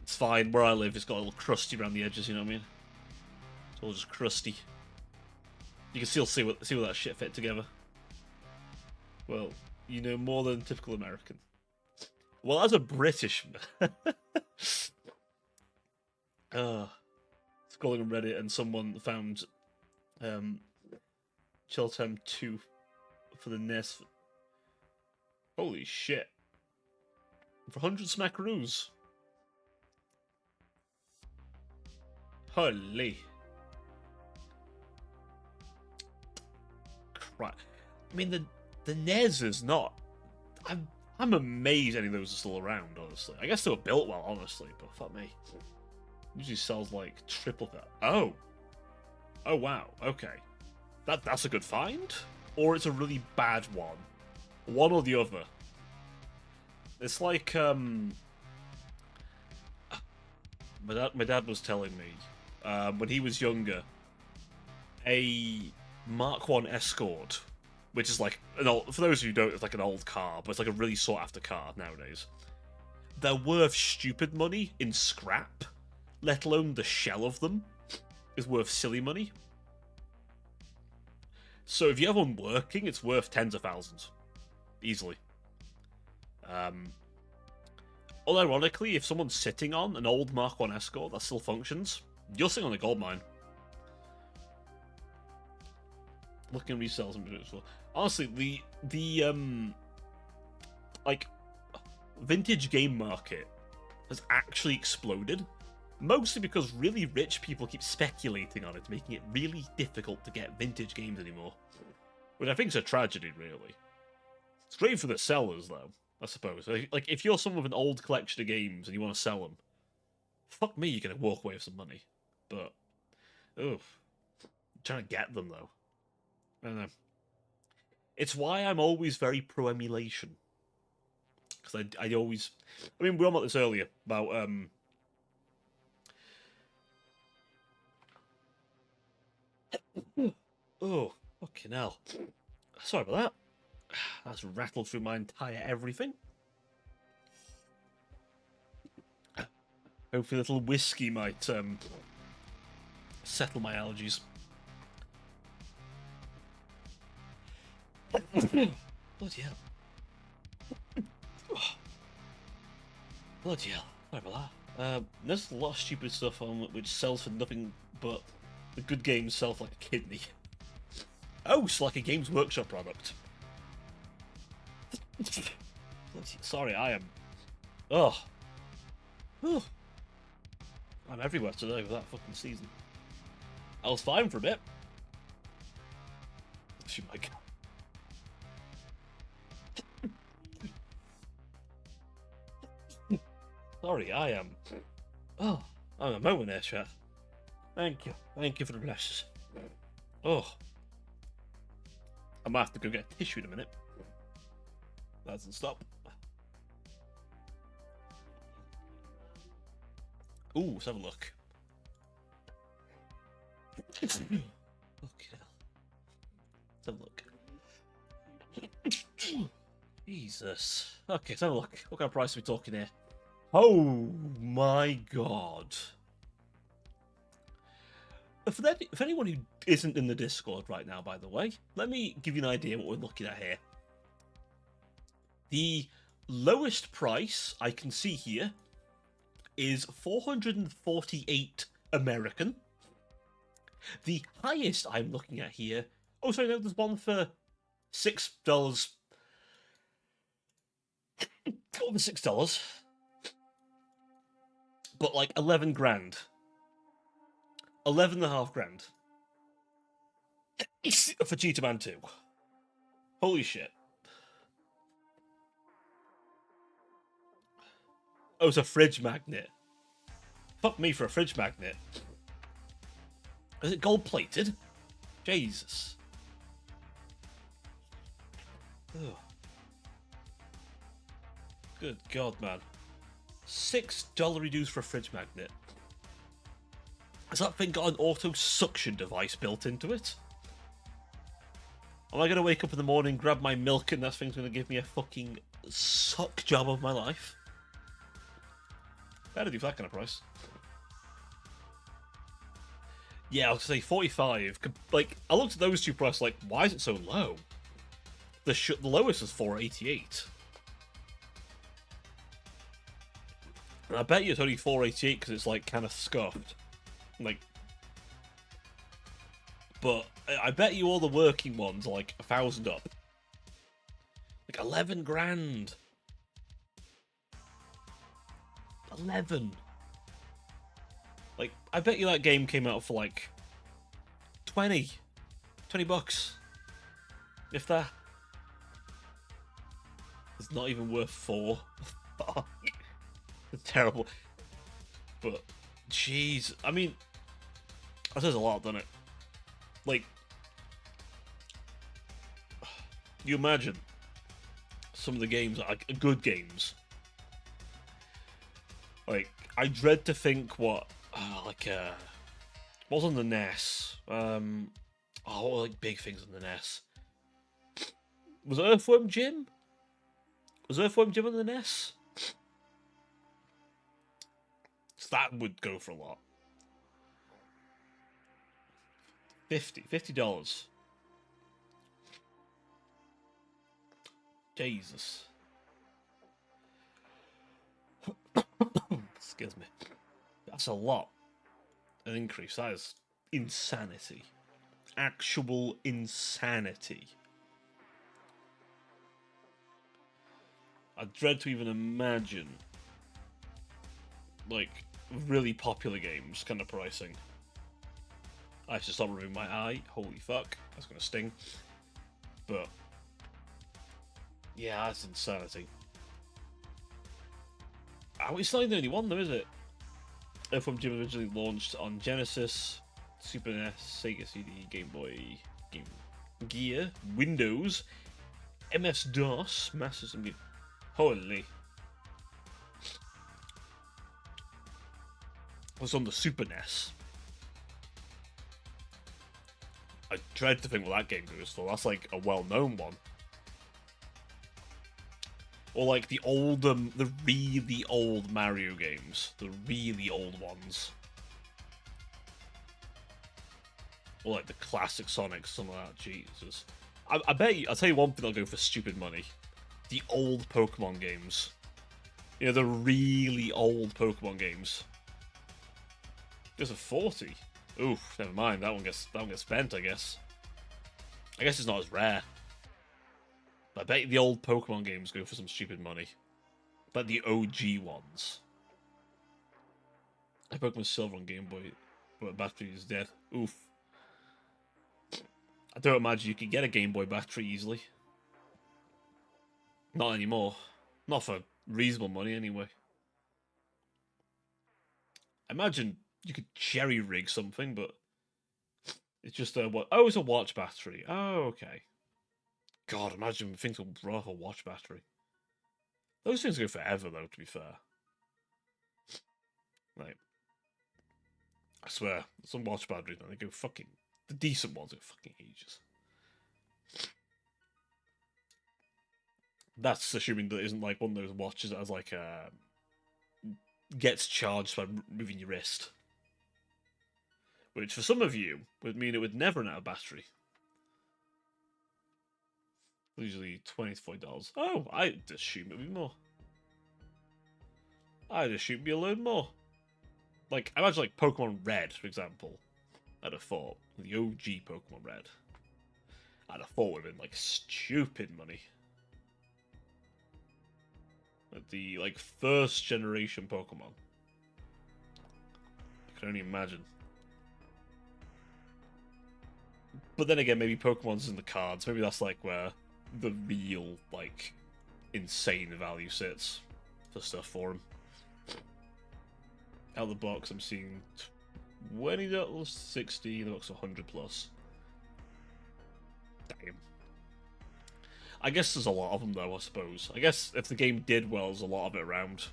A: It's fine. Where I live, it's got a little crusty around the edges, you know what I mean? It's all just crusty. You can still see what that shit fit together. Well, you know more than typical American. Well, as a British, scrolling on Reddit, and someone found Cheltenham 2 for the NES. Holy shit! For 100 smackaroos. Holy crap. I mean, the NES is not... I'm amazed any of those are still around, honestly. I guess they were built well, honestly, but fuck me. Usually sells like triple that. Oh. Oh, wow. Okay. That's a good find? Or it's a really bad one? One or the other. It's like, my dad was telling me, when he was younger, a Mark 1 Escort, which is like an old, for those who don't, it's like an old car, but it's like a really sought after car nowadays. They're worth stupid money in scrap, let alone the shell of them is worth silly money. So if you have one working, it's worth tens of thousands, easily. Although ironically, if someone's sitting on an old Mark 1 Escort that still functions, you're sitting on a gold mine. Looking resales and as well. Honestly, the like vintage game market has actually exploded, mostly because really rich people keep speculating on it, making it really difficult to get vintage games anymore. Which I think is a tragedy, really. It's great for the sellers, though, I suppose. Like, if you're someone with an old collection of games and you want to sell them, fuck me, you're going to walk away with some money. But, oof. I'm trying to get them, though. I don't know. It's why I'm always very pro-emulation. Because I always... I mean, we were on about this earlier, about, oh, fucking hell. Sorry about that. That's rattled through my entire everything. Hopefully a little whiskey might settle my allergies. Bloody hell. Bloody hell. Sorry about that. There's a lot of stupid stuff on which sells for nothing but the good games sell for like a kidney. Oh, it's like a Games Workshop product. Sorry, I am... Oh. I'm everywhere today with that fucking season. I was fine for a bit. Oh my god. Sorry, I am... Oh, I'm a moment there, chat. Thank you. Thank you for the blesses. Oh. I might have to go get a tissue in a minute. That doesn't stop. Ooh, let's have a look. Okay. Let's have a look. Jesus. Okay, let's have a look. What kind of price are we talking here? Oh my god. For anyone who isn't in the Discord right now, by the way, let me give you an idea what we're looking at here. The lowest price I can see here is 448 American. The highest I'm looking at here... Oh, sorry, no, there's one for $6. Over $6. But like 11 grand. 11.5 grand. For Cheetah Man 2. Holy shit. Oh, it's a fridge magnet. Fuck me for a fridge magnet. Is it gold plated? Jesus. Ugh. Good god, man. $6 reduced for a fridge magnet. Has that thing got an auto suction device built into it? Am I going to wake up in the morning, grab my milk, and that thing's going to give me a fucking suck job of my life? Better do for that kind of price. Yeah, I was going to say 45. Like, I looked at those two prices, like, why is it so low? The lowest is 488. And I bet you it's only 488 because it's, like, kind of scuffed. Like, but I bet you all the working ones are like 1,000 up. Like 11 grand. 11. Like, I bet you that game came out for like 20 bucks. If that. It's not even worth 4. Fuck. It's terrible. But, jeez. I mean, that says a lot, doesn't it? Like, you imagine some of the games are like good games. Like, I dread to think what what's on the NES? Like big things on the NES. Was Earthworm Jim? Was Earthworm Jim on the NES? So that would go for a lot. $50. Jesus. Excuse me. That's a lot. An increase. That is insanity. Actual insanity. I dread to even imagine, like, really popular games kind of pricing. I should stop rubbing my eye. Holy fuck. That's gonna sting. But, yeah, that's insanity. Oh, it's not even the only one, though, is it? Earthworm Jim originally launched on Genesis, Super NES, Sega CD, Game Boy, Game Gear, Windows, MS-DOS, Master System. Holy. It was on the Super NES. I dread to think what that game goes for. That's like a well-known one. Or like the really old Mario games. The really old ones. Or like the classic Sonic, something like that. Jesus. I bet you, I'll tell you one thing that'll go for stupid money. The old Pokemon games. You know, the really old Pokemon games. Goes for 40. Oof, never mind. That one gets spent, I guess. I guess it's not as rare. But I bet the old Pokemon games go for some stupid money. But the OG ones. I Pokemon Silver on Game Boy, but battery is dead. Oof. I don't imagine you could get a Game Boy battery easily. Not anymore. Not for reasonable money, anyway. I imagine you could cherry rig something, but it's just a what? Oh, it's a watch battery. Oh, okay. God, imagine things will run off a watch battery. Those things go forever, though. To be fair, like I swear, some watch batteries, man, they go fucking. The decent ones go fucking ages. That's assuming that it isn't like one of those watches that has like gets charged by moving your wrist. Which for some of you would mean it would never run out of battery. Usually $20 to $40. Oh, I'd assume it'd be more. I'd assume it'd be a load more. Like, I imagine like Pokemon Red, for example. I'd have thought. The OG Pokemon Red. I'd have thought would have been like stupid money. Like the like first generation Pokemon. I can only imagine. But then again, maybe Pokemon's in the cards. Maybe that's like where the real, like, insane value sits for stuff for him. Out of the box, I'm seeing $20, 60, the box 100 plus. Damn. I guess there's a lot of them though, I suppose. I guess if the game did well, there's a lot of it around.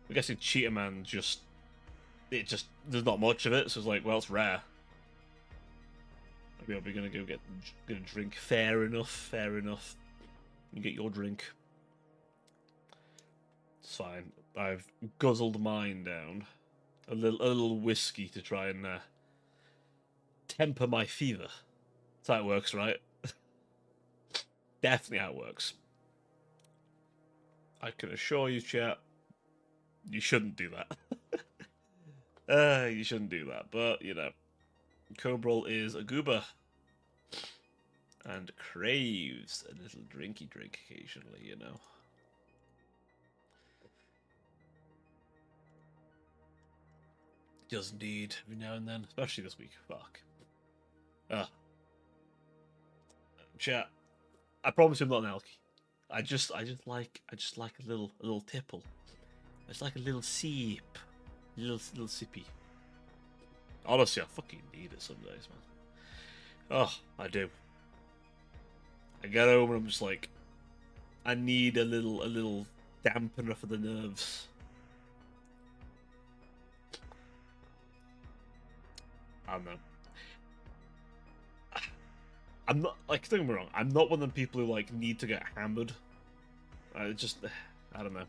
A: I'm guessing Cheetah Man there's not much of it, so it's like, well, it's rare. Maybe I'll be gonna go get a drink. Fair enough. You get your drink. It's fine. I've guzzled mine down. A little whiskey to try and temper my fever. That's how it works, right? Definitely how it works. I can assure you, chat, you shouldn't do that. You shouldn't do that, but, you know, Cobrol is a goober. And craves a little drinky drink occasionally, you know. Does indeed, every now and then, especially this week. Fuck. Ah, chat. I promise you I'm not an alky. I just like a little tipple. It's like a little sip, little sippy. Honestly, I fucking need it some days, man. Oh, I do. I get home and I'm just like, I need a little dampener for the nerves. I don't know. I'm not, like, don't get me wrong, I'm not one of the people who, like, need to get hammered. I don't know.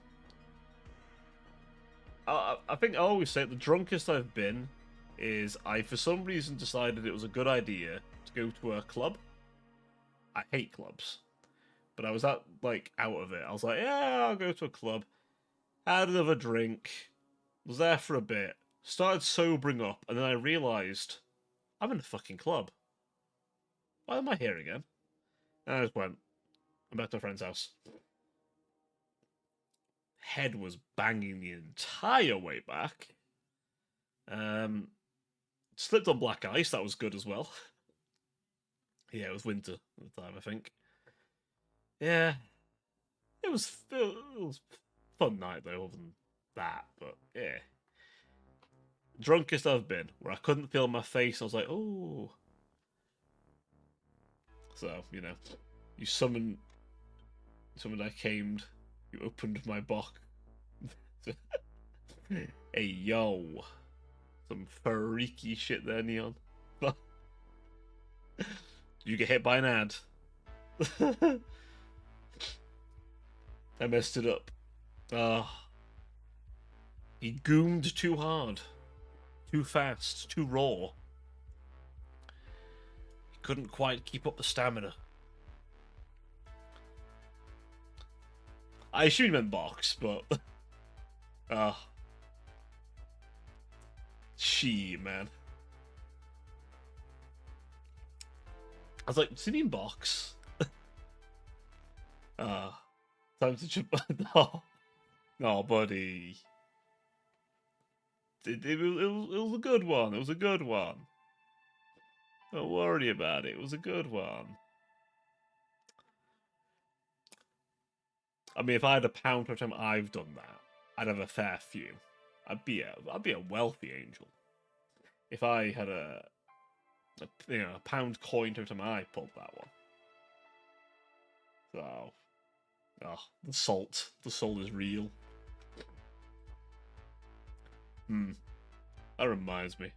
A: I think I always say the drunkest I've been is I, for some reason, decided it was a good idea to go to a club. I hate clubs. But I was out of it. I was like, yeah, I'll go to a club. Had another drink. Was there for a bit. Started sobering up, and then I realised I'm in a fucking club. Why am I here again? And I just went. I'm back to a friend's house. Head was banging the entire way back. Slipped on black ice. That was good as well. Yeah, it was winter at the time, I think. Yeah, it was a fun night though, other than that. But yeah, drunkest I've been, where I couldn't feel my face. I was like, oh. So you summoned I came. You opened my box. Hey yo, some freaky shit there, Neon. You get hit by an ad. I messed it up. He goomed too hard, too fast, too raw. He couldn't quite keep up the stamina. I assume he meant box, but she man. I was like, does he mean box? Time to jump. No, buddy. It was a good one. It was a good one. Don't worry about it. It was a good one. I mean, if I had £1 per time I've done that, I'd have a fair few. I'd be a wealthy angel. If I had a pound coin every time I pulled that one. So, the salt is real. That reminds me.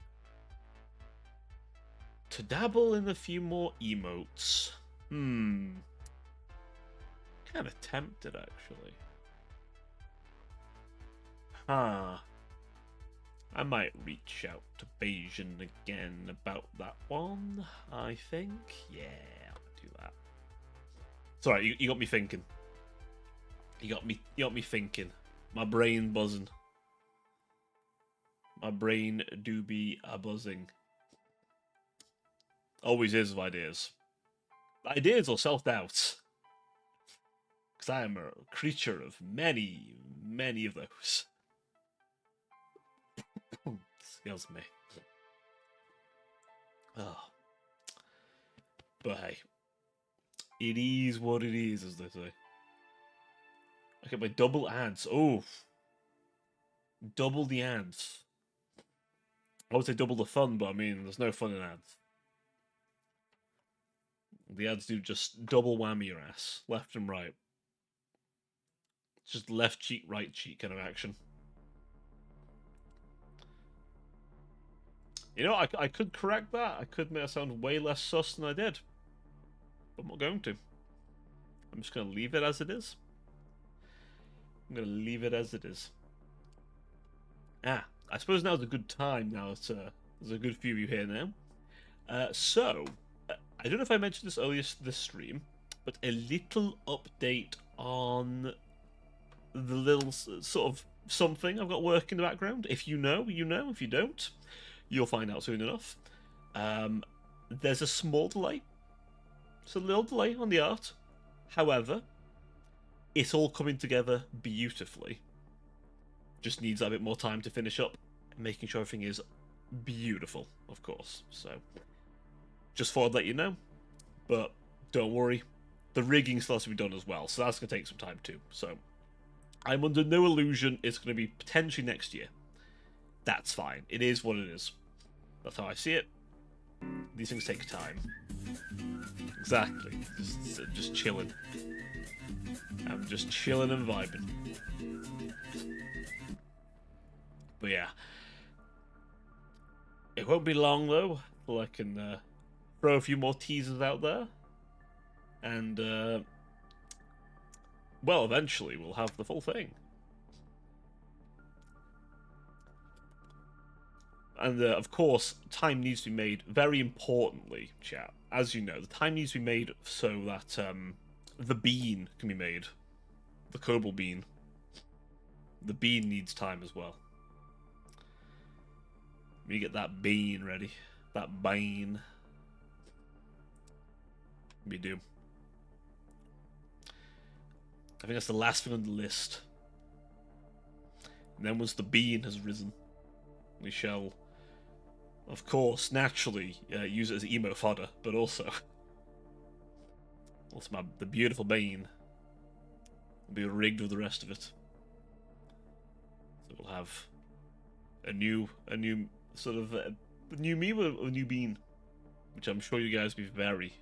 A: To dabble in a few more emotes. Kind of tempted, actually. I might reach out to Bayesian again about that one, I think. Yeah, I'll do that. Sorry, you got me thinking. You got me thinking. My brain buzzing. My brain do be a buzzing. Always is with ideas. Ideas or self-doubt. Because I am a creature of many, many of those. Excuse me. Oh. But hey. It is what it is, as they say. Okay, my double ads. Oh. Double the ads. I would say double the fun, but I mean, there's no fun in ads. The ads do just double whammy your ass, left and right. Just left cheek, right cheek kind of action. You know, I could correct that. I could make it sound way less sus than I did. But I'm not going to. I'm just going to leave it as it is. I'm going to leave it as it is. I suppose now's a good time now. There's a good few of you here now. I don't know if I mentioned this earlier this stream, but a little update on the little sort of something I've got working in the background. If you know, you know. If you don't, you'll find out soon enough. There's a small delay. It's a little delay on the art. However, it's all coming together beautifully. Just needs a bit more time to finish up, making sure everything is beautiful, of course. So, just thought I'd let you know. But don't worry, the rigging still has to be done as well, so that's going to take some time too. So, I'm under no illusion it's going to be potentially next year. That's fine. It is what it is. That's how I see it. These things take time. Exactly. Just chilling. I'm just chilling and vibing. But yeah. It won't be long though. I can throw a few more teasers out there. And, well, eventually we'll have the full thing. And, of course, time needs to be made, very importantly, chat. As you know, the time needs to be made so that the bean can be made. The Kerbal bean. The bean needs time as well. We get that bean ready. That bean. We do. I think that's the last thing on the list. And then once the bean has risen, we shall, of course, naturally use it as emo fodder, but also the beautiful bean will be rigged with the rest of it. So we'll have a new sort of a new me with a new bean, which I'm sure you guys will be very,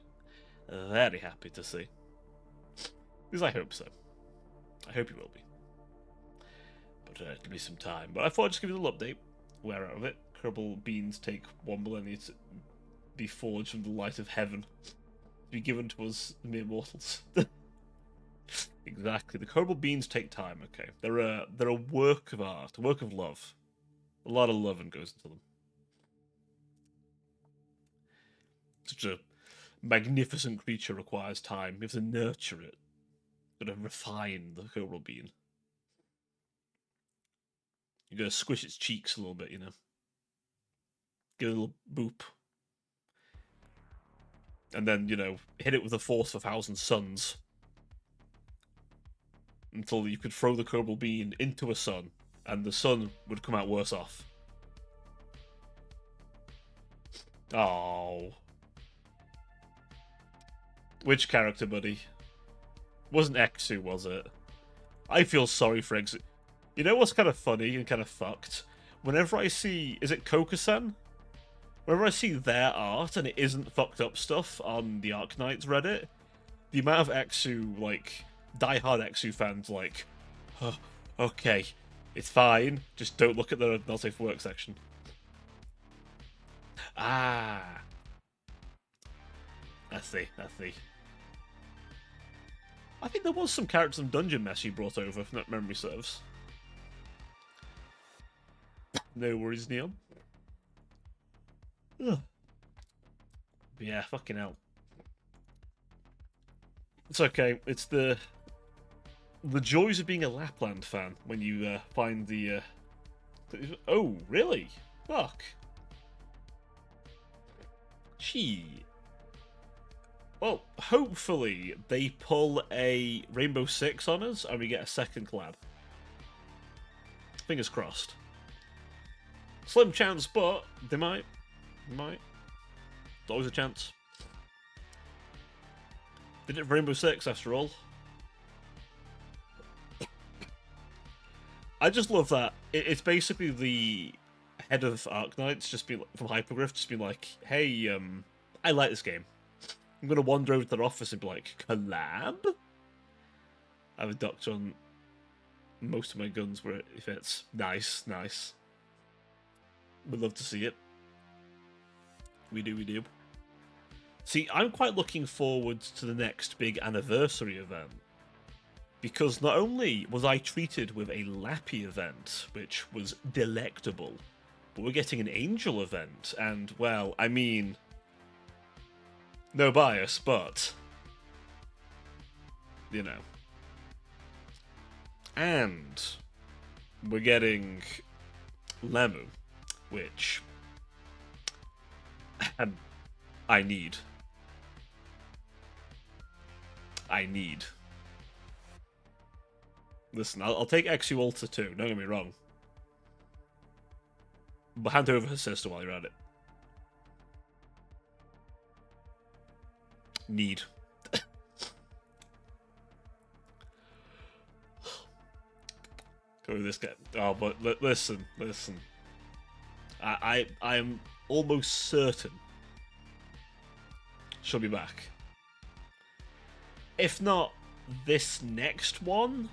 A: very happy to see. Because I hope so. I hope you will be. But it'll be some time. But I thought I'd just give you a little update. We're out of it. Kerbal beans take 1 millennia to be forged from the light of heaven. To be given to us mere mortals. Exactly. The Kerbal beans take time, okay. They're a work of art, a work of love. A lot of loving goes into them. Such a magnificent creature requires time. You have to nurture it. Gotta refine the Kerbal bean. You gotta squish its cheeks a little bit, you know. Give it a little boop. And then, you know, hit it with the force of 1,000 suns. Until you could throw the Kerbal bean into a sun, and the sun would come out worse off. Oh. Which character, buddy? Wasn't Exu, was it? I feel sorry for Exu. You know what's kind of funny and kind of fucked? Whenever I see... Is it Kokusan? Whenever I see their art and it isn't fucked up stuff on the Arknights Reddit, the amount of Exu, like, diehard Exu fans, like, oh, okay, it's fine, just don't look at the not safe for work section. Ah. I see. I think there was some characters in Dungeon Mess you brought over, if that memory serves. No worries, Neon. Ugh. Yeah, fucking hell. It's okay. It's the joys of being a Lapland fan when you find the. Oh, really? Fuck. Gee. Well, hopefully they pull a Rainbow Six on us and we get a second collab. Fingers crossed. Slim chance, but they might. There's always a chance. Did it for Rainbow Six, after all. I just love that. It's basically the head of Arknights just be from Hypergriff, just be like, hey, I like this game. I'm gonna wander over to their office and be like, collab? I have a doctor on most of my guns where it fits. Nice. Would love to see it. We do. See, I'm quite looking forward to the next big anniversary event. Because not only was I treated with a Lappy event, which was delectable, but we're getting an Angel event, and, well, I mean... No bias, but... You know. And... We're getting... Lemu, which... I need. Listen, I'll take Exu Alta too, don't get me wrong. But hand over her sister while you're at it. Need. Go with this guy. Oh, but listen. I'm almost certain she'll be back. If not this next one,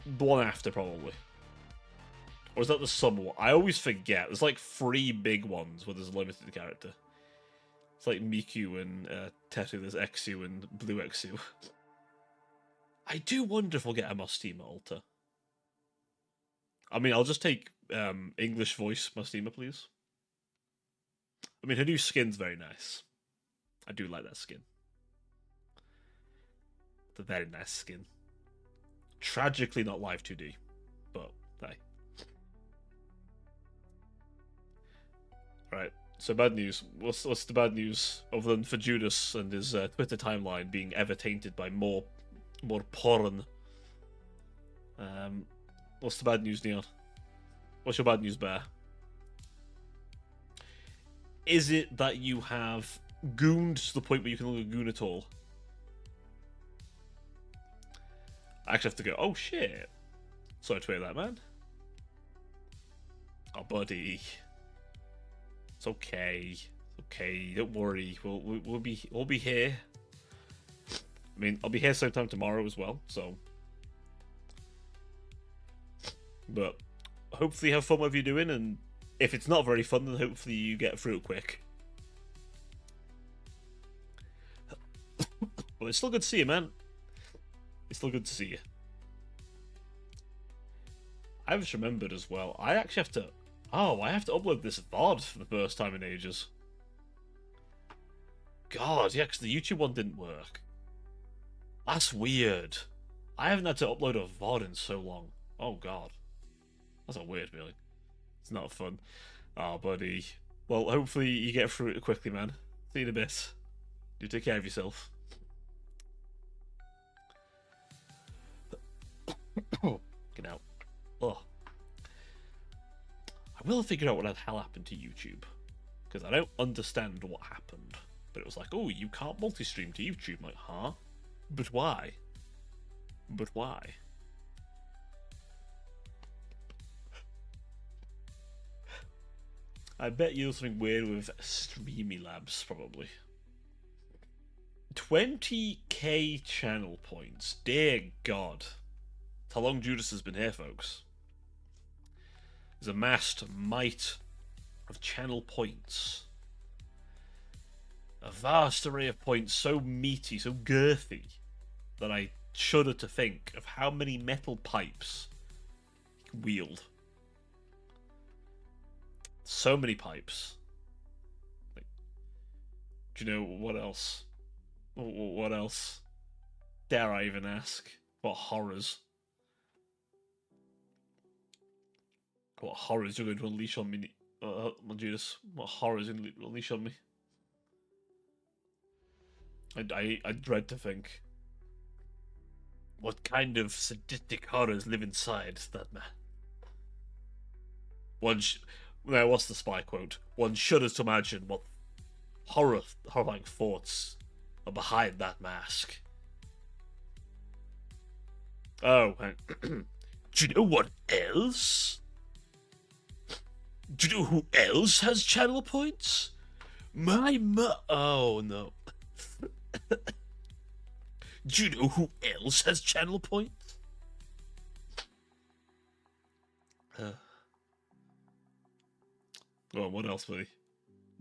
A: the one after probably. Or is that the summer one? I always forget. There's like 3 big ones where there's a limited character. It's like Miku and Tetu, there's Exu and Blue Exu. I do wonder if we'll get a Mustima alter. I mean, I'll just take English voice Mustima, please. I mean, her new skin's very nice. I do like that skin. It's a very nice skin. Tragically not live 2D, but hey. Right, so bad news. What's the bad news other than for Judas and his Twitter timeline being ever tainted by more porn? What's the bad news, Neon? What's your bad news, Bear? Is it that you have gooned to the point where you can no longer goon at all? I actually have to go, oh shit. Sorry to hear that, man. Oh, buddy. It's okay. It's okay. Don't worry. We'll be here. I mean, I'll be here sometime tomorrow as well, so. But hopefully have fun whatever you're doing, and if it's not very fun, then hopefully you get through it quick. But it's still good to see you, man. It's still good to see you. I just remembered as well, I actually have to... Oh, I have to upload this VOD for the first time in ages. God, yeah, because the YouTube one didn't work. That's weird. I haven't had to upload a VOD in so long. Oh, God. That's a weird feeling. It's not fun. Oh, buddy. Well, hopefully you get through it quickly, man. See you in a bit. You take care of yourself. Get out. Oh. I will figure out what the hell happened to YouTube. Because I don't understand what happened. But it was like, oh, you can't multi-stream to YouTube. I'm like, huh? But why? But why? I bet you do something weird with Streamlabs, probably. 20k channel points. Dear God. That's how long Judas has been here, folks. He's amassed might of channel points. A vast array of points, so meaty, so girthy, that I shudder to think of how many metal pipes he can wield. So many pipes. Like, do you know what else? What else? Dare I even ask? What horrors? What horrors you're going to unleash on me, Judas? What horrors you're going to unleash on me? I dread to think. What kind of sadistic horrors live inside that man? Now, what's the spy quote? One shudders to imagine what horrifying thoughts are behind that mask. Oh, do you know what else? Do you know who else has channel points? Oh, no. Do you know who else has channel points? Oh, what else, buddy?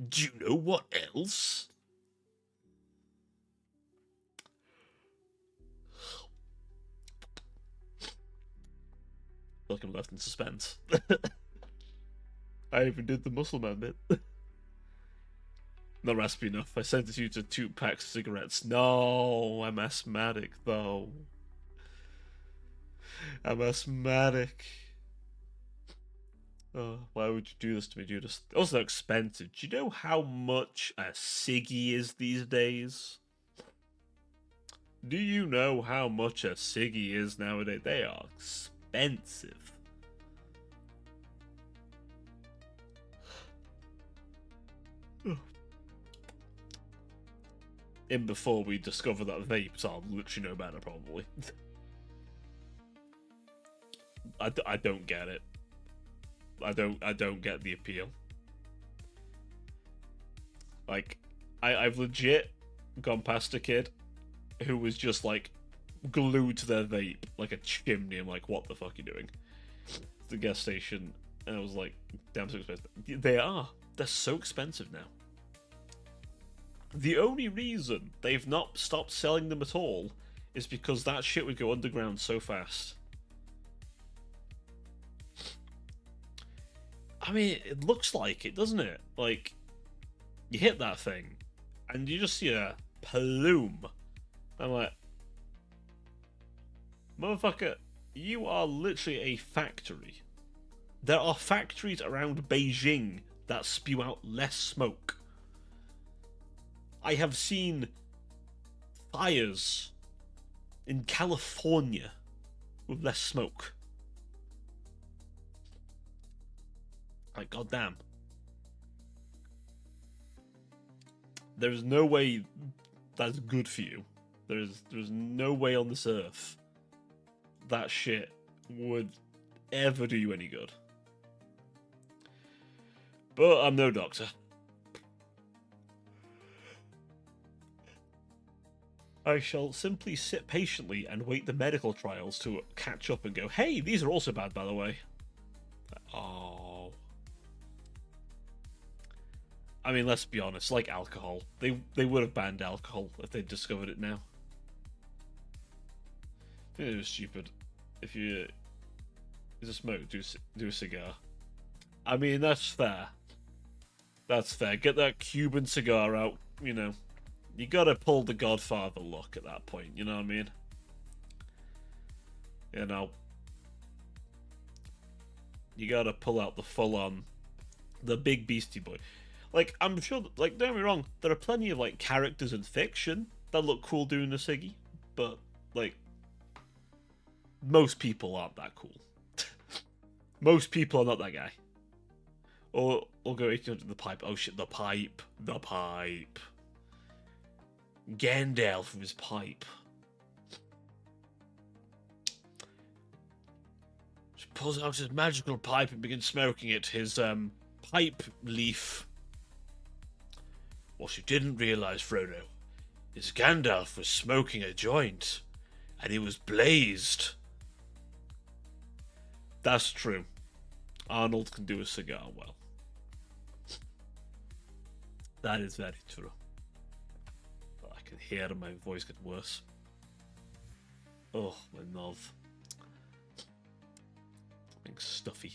A: Do you know what else? Look, I'm left in suspense. I even did the muscle man bit. Not raspy enough. I sent it to you to 2 packs of cigarettes. No, I'm asthmatic, though. I'm asthmatic. Oh, why would you do this to me, Judas? Also expensive. Do you know how much a ciggy is these days? Do you know how much a ciggy is nowadays? They are expensive. in before we discover that vapes are literally no better, probably. I don't get it. I don't get the appeal. Like, I've legit gone past a kid who was just like glued to their vape like a chimney. I'm like, what the fuck are you doing? The gas station, and I was like, damn, so expensive. They are. They're so expensive now. The only reason they've not stopped selling them at all is because that shit would go underground so fast. I mean, it looks like it, doesn't it? Like, you hit that thing, and you just see a plume. I'm like, motherfucker, you are literally a factory. There are factories around Beijing that spew out less smoke. I have seen fires in California with less smoke. Like, goddamn. There's no way that's good for you. There's no way on this earth that shit would ever do you any good. But I'm no doctor. I shall simply sit patiently and wait the medical trials to catch up and go, hey, these are also bad, by the way. Oh. I mean, let's be honest, like alcohol. They would have banned alcohol if they'd discovered it now. I think it was stupid. If you is a smoke, do a cigar. I mean, that's fair. That's fair. Get that Cuban cigar out, you know. You gotta pull the Godfather look at that point, you know what I mean? You know. You gotta pull out the full-on, the big beastie boy. Like, I'm sure, like, don't get me wrong, there are plenty of, like, characters in fiction that look cool doing the ciggy, but, like, most people aren't that cool. Most people are not that guy. Or go 1800 the pipe. Oh shit, the pipe. The pipe. Gandalf with his pipe. Just pulls out his magical pipe and begins smoking it. His pipe leaf. What you didn't realize, Frodo, is Gandalf was smoking a joint, and he was blazed. That's true. Arnold can do a cigar well. That is very true. But I can hear my voice get worse. Oh, my mouth. Being stuffy.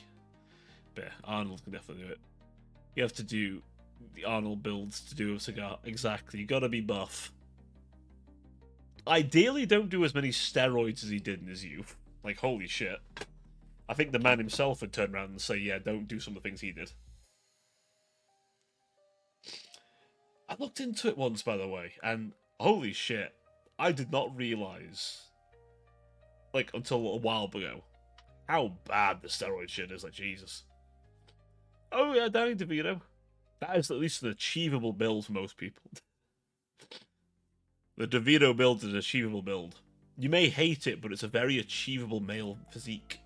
A: But yeah, Arnold can definitely do it. You have to do the Arnold builds to do a cigar. Exactly. You gotta be buff. Ideally, don't do as many steroids as he did in his youth. Like, holy shit. I think the man himself would turn around and say, yeah, don't do some of the things he did. I looked into it once, by the way, and holy shit, I did not realise, like, until a while ago, how bad the steroid shit is. Like, Jesus. Oh, yeah, Danny DeVito. That is at least an achievable build for most people. The DeVito build is an achievable build. You may hate it, but it's a very achievable male physique.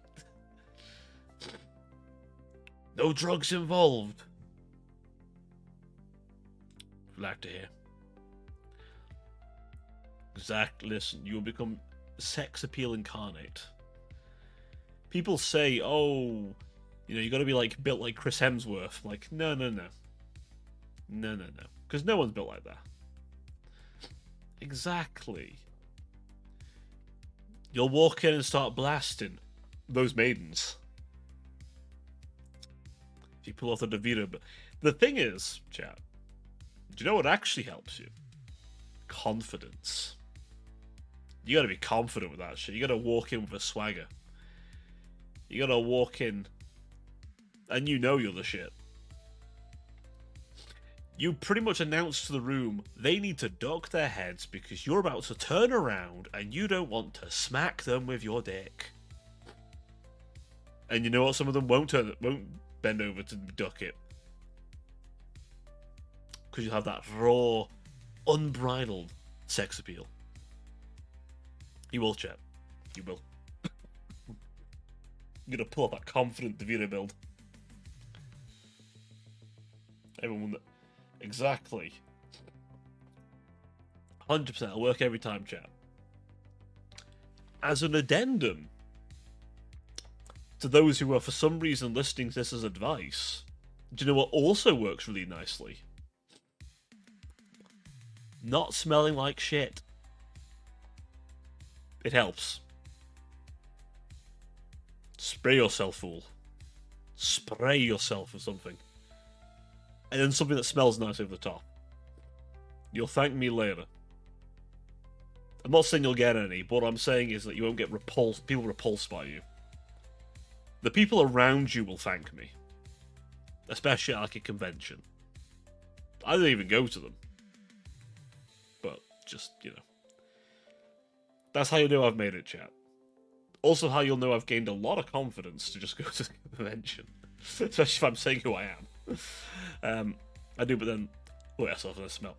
A: No drugs involved. Like to hear. Zach, listen, you will become sex appeal incarnate. People say, oh, you know, you gotta be like built like Chris Hemsworth. Like, no. Because no one's built like that. Exactly. You'll walk in and start blasting those maidens. If you pull off the DeVito. But the thing is, chat, do you know what actually helps you? Confidence. You gotta be confident with that shit. You gotta walk in with a swagger. You gotta walk in and you know you're the shit. You pretty much announce to the room they need to duck their heads because you're about to turn around and you don't want to smack them with your dick. And you know what? Some of them won't bend over to duck it. Because you have that raw, unbridled sex appeal. You will, chat. You will. You're gonna pull up that confident Devira build. Everyone that... Exactly. 100%. It'll work every time, chat. As an addendum to those who are for some reason listening to this as advice, do you know what also works really nicely? Not smelling like shit. It helps. Spray yourself, fool. Spray yourself with something. And then something that smells nice over the top. You'll thank me later. I'm not saying you'll get any, but what I'm saying is that you won't get people repulsed by you. The people around you will thank me. Especially at like a convention. I don't even go to them. But just, you know. That's how you know I've made it, chat. Also how you'll know I've gained a lot of confidence to just go to the convention. Especially if I'm saying who I am. I do, but then... Wait, that's off of the smell.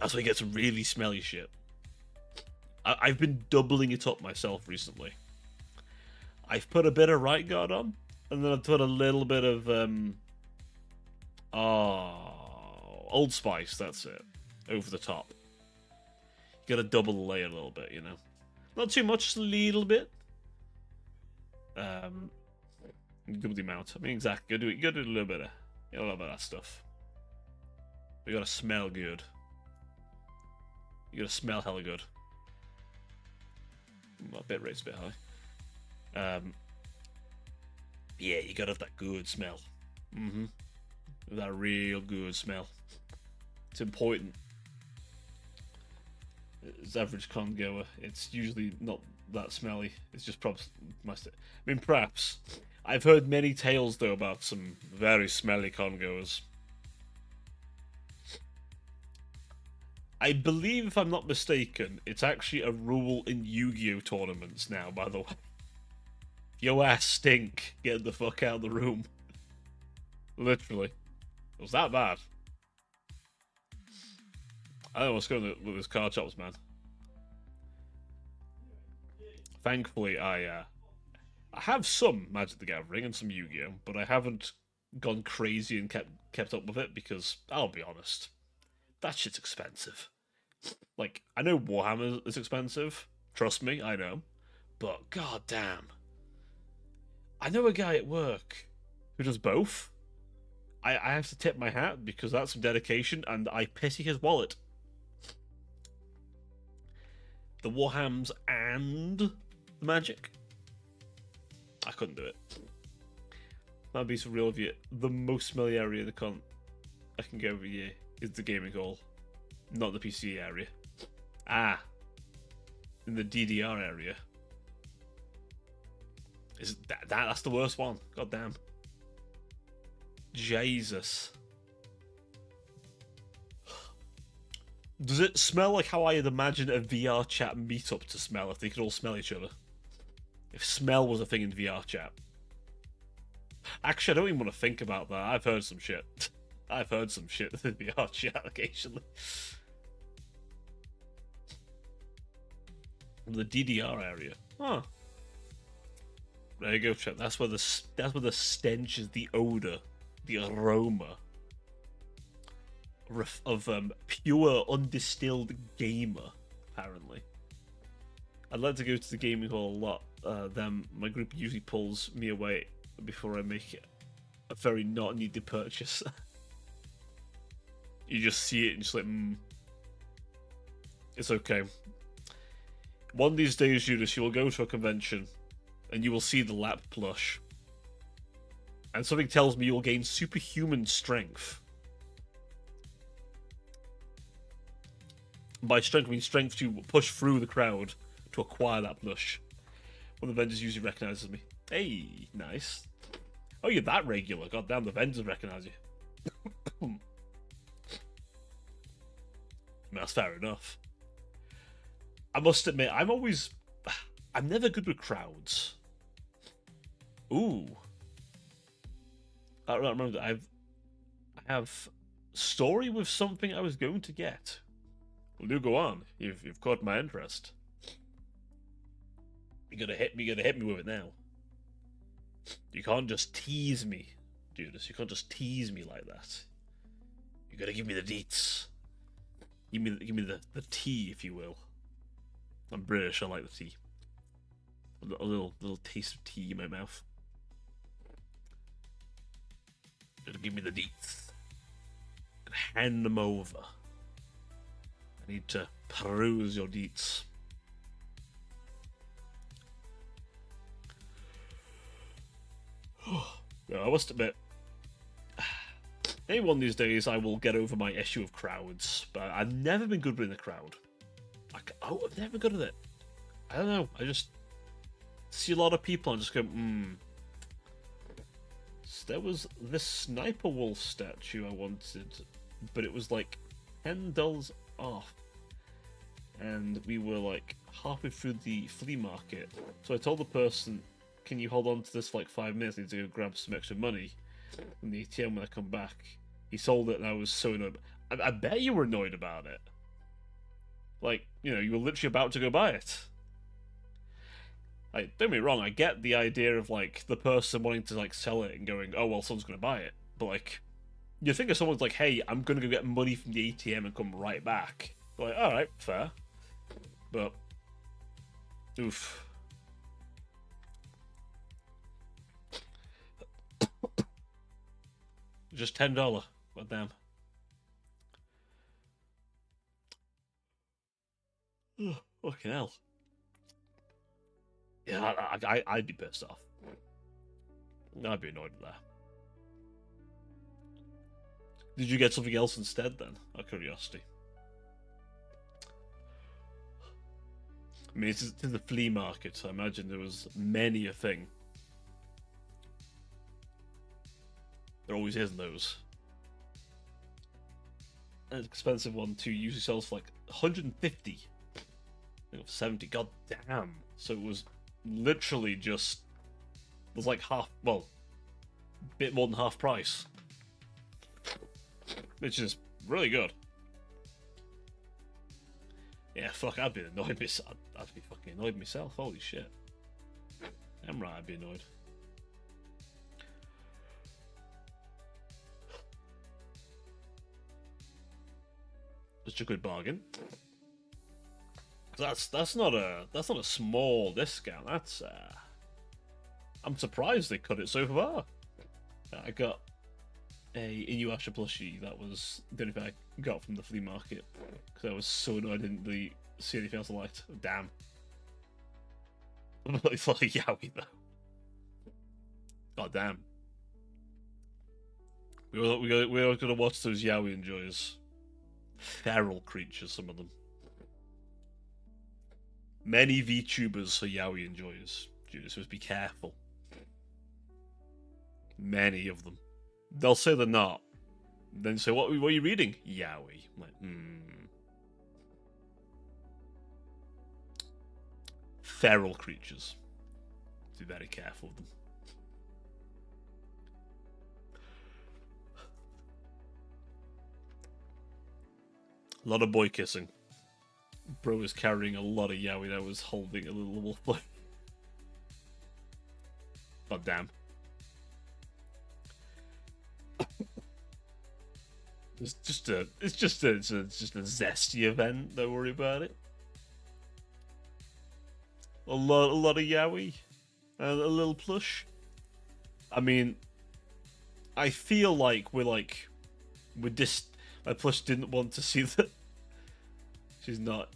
A: That's when you get some really smelly shit. I've been doubling it up myself recently. I've put a bit of Right Guard on, and then I've put a little bit of... Old Spice, that's it. Over the top. You gotta double the layer a little bit, you know. Not too much, just a little bit. Double the amount. I mean, exactly. You gotta do a little bit of that stuff. You gotta smell good. You gotta smell hella good. My bit rate's a bit high. Yeah, you gotta have that good smell. That real good smell. It's important. As average con goer, it's usually not that smelly. It's just perhaps perhaps. I've heard many tales though about some very smelly con goers. I believe, if I'm not mistaken, it's actually a rule in Yu-Gi-Oh tournaments now, by the way. Yo ass stink, get the fuck out of the room. Literally. It was that bad. I don't know what's going on with his card shops, man. Thankfully, I have some Magic the Gathering and some Yu-Gi-Oh, but I haven't gone crazy and kept up with it because, I'll be honest, that shit's expensive. Like, I know Warhammer is expensive. Trust me, I know. But, goddamn. I know a guy at work who does both. I have to tip my hat because that's some dedication, and I pity his wallet. The Warhams and the Magic. I couldn't do it. That'd be some real of you. The most smelly area in the con I can go every year is the gaming hall, not the PC area. In the DDR area. Is that's the worst one? God damn. Jesus. Does it smell like how I'd imagine a VR chat meetup to smell if they could all smell each other? If smell was a thing in VR chat. Actually, I don't even want to think about that. I've heard some shit. I've heard some shit in VR chat occasionally. The DDR area. Huh. There you go, chat. That's where the stench is, the odor, the aroma of pure undistilled gamer. Apparently, I'd like to go to the gaming hall a lot. My group usually pulls me away before I make it a very not needed purchase. You just see it and just like, it's okay. One of these days, Judas, you will go to a convention and you will see the lap plush. And something tells me you'll gain superhuman strength. By strength, I mean strength to push through the crowd to acquire that plush. One of the vendors usually recognises me. Hey, nice. Oh, you're that regular. God damn, the vendors recognise you. That's fair enough. I must admit, I'm never good with crowds. Ooh. I don't remember that. I have story with something I was going to get. Well, do go on. You've caught my interest. You gotta hit me. You gotta hit me with it now. You can't just tease me, Judas. You can't just tease me like that. You gotta give me the deets. Give me the tea, if you will. I'm British. I like the tea. A little taste of tea in my mouth. Gotta give me the deets. Gotta hand them over. I need to peruse your deets. No, I must admit, maybe one of these days I will get over my issue of crowds, but I've never been good with the crowd. I've never been good at it. I don't know. I just see a lot of people and just go, So there was this Sniper Wolf statue I wanted, but it was like $10 off. And we were like halfway through the flea market. So I told the person, can you hold on to this for like 5 minutes? I need to go grab some extra money from the ATM when I come back. He sold it and I was so annoyed. I bet you were annoyed about it. Like, you know, you were literally about to go buy it. Like, don't get me wrong, I get the idea of like the person wanting to like sell it and going, oh well, someone's gonna buy it. But like, you think if someone's like, hey, I'm gonna go get money from the ATM and come right back. Like, alright, fair. But oof. Just $10. God damn. Oh, fucking hell. Yeah, I'd be pissed off. I'd be annoyed with that. Did you get something else instead then? Out of curiosity. I mean, it's in the flea market, so I imagine there was many a thing. There always is in those. An expensive one too usually sells for like 150. I think of 70. God damn. So it was literally just was like half, well, a bit more than half price. Which is really good. Yeah, fuck, I'd be annoyed myself. I'd be fucking annoyed myself. Holy shit. I'm right, I'd be annoyed. Such a good bargain. That's not a small discount. That's I'm surprised they cut it so far. I got a Inuyasha plushie. That was the only thing I got from the flea market because I was so annoyed I didn't really see anything else I liked. Damn. It's like Yaoi though. God damn. We're always gonna watch those Yaoi enjoys. Feral creatures, some of them. Many VTubers are Yaoi enjoyers. Judas, so be careful. Many of them. They'll say they're not. Then say, what are you reading? Yaoi. I'm like, Feral creatures. Be very careful of them. A lot of boy kissing. Bro was carrying a lot of yaoi and I was holding a little wolf boy. God damn. It's just a zesty event, don't worry about it. A lot of yaoi. And a little plush. I mean, I feel like we're my plush didn't want to see that. She's not.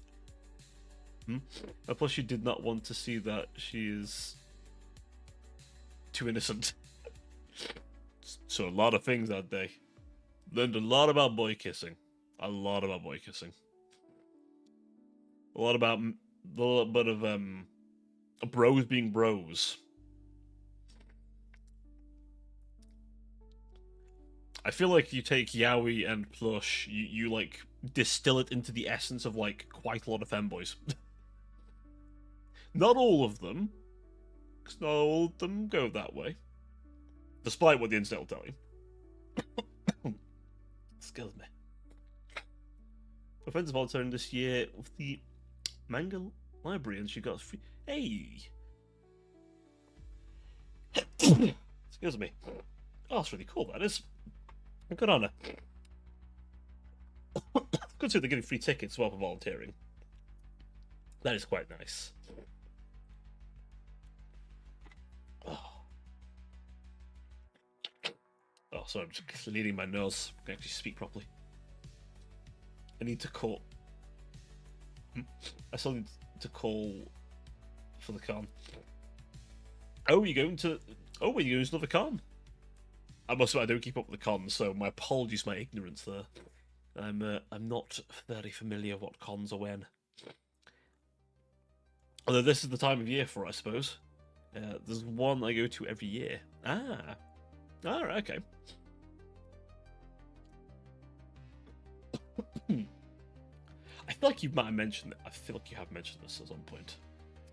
A: My plushie did not want to see that she is too innocent. So a lot of things that day. Learned a lot about boy kissing. A lot about boy kissing. A lot about a little bit of bros being bros. I feel like you take yaoi and plush, you like distill it into the essence of like quite a lot of femboys. Not all of them, because not all of them go that way, despite what the internet will tell you. Excuse me. My friend's volunteering this year with the manga library, and she got free. Hey, excuse me. Oh, that's really cool. That is. Good on her. Good too. They're getting free tickets as well for volunteering. That is quite nice. Oh, sorry, I'm just cleaning my nose. I can actually speak properly. I need to call. I still need to call for the con. Oh, you're going to. Oh, you're going to another con. I must admit, I don't keep up with the cons, so my apologies for my ignorance there. I'm not very familiar what cons are when. Although this is the time of year for it, I suppose. There's one I go to every year. Ah. Alright, okay. I feel like you might have mentioned it. I feel like you have mentioned this at some point.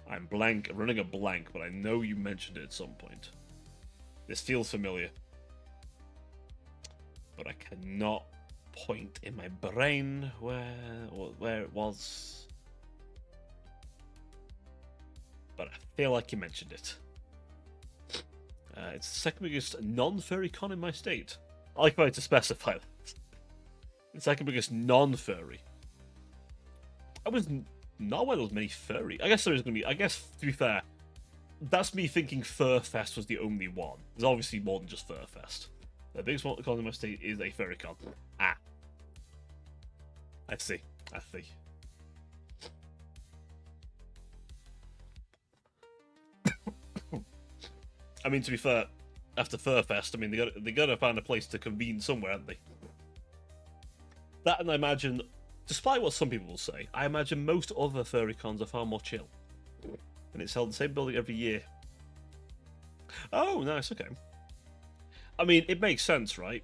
A: I'm running a blank, but I know you mentioned it at some point. This feels familiar. But I cannot point in my brain where it was. But I feel like you mentioned it. It's the second biggest non-furry con in my state. I like how to specify that. The second biggest non-furry. I was not aware there was many furry. I guess there is going to be. I guess, to be fair, that's me thinking Fur Fest was the only one. There's obviously more than just Fur Fest. The biggest con in my state is a furry con. Ah. I see. I see. I mean, to be fair, after Furfest, I mean, they gotta find a place to convene somewhere, haven't they? That, and I imagine, despite what some people will say, I imagine most other furry cons are far more chill. And it's held in the same building every year. Oh, nice, okay. I mean, it makes sense, right?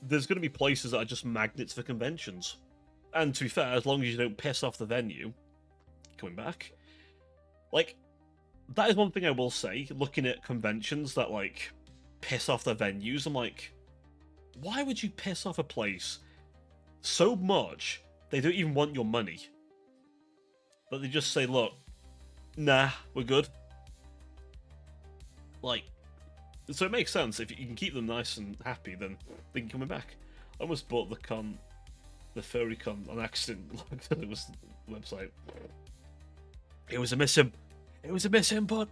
A: There's going to be places that are just magnets for conventions. And to be fair, as long as you don't piss off the venue, coming back, like, that is one thing I will say, looking at conventions that, like, piss off the venues, I'm like, why would you piss off a place so much they don't even want your money? But they just say, look, nah, we're good. Like, so it makes sense. If you can keep them nice and happy, then they can come back. I almost bought the furry con on accident. It was the website. It was a misinput. It was a misinput.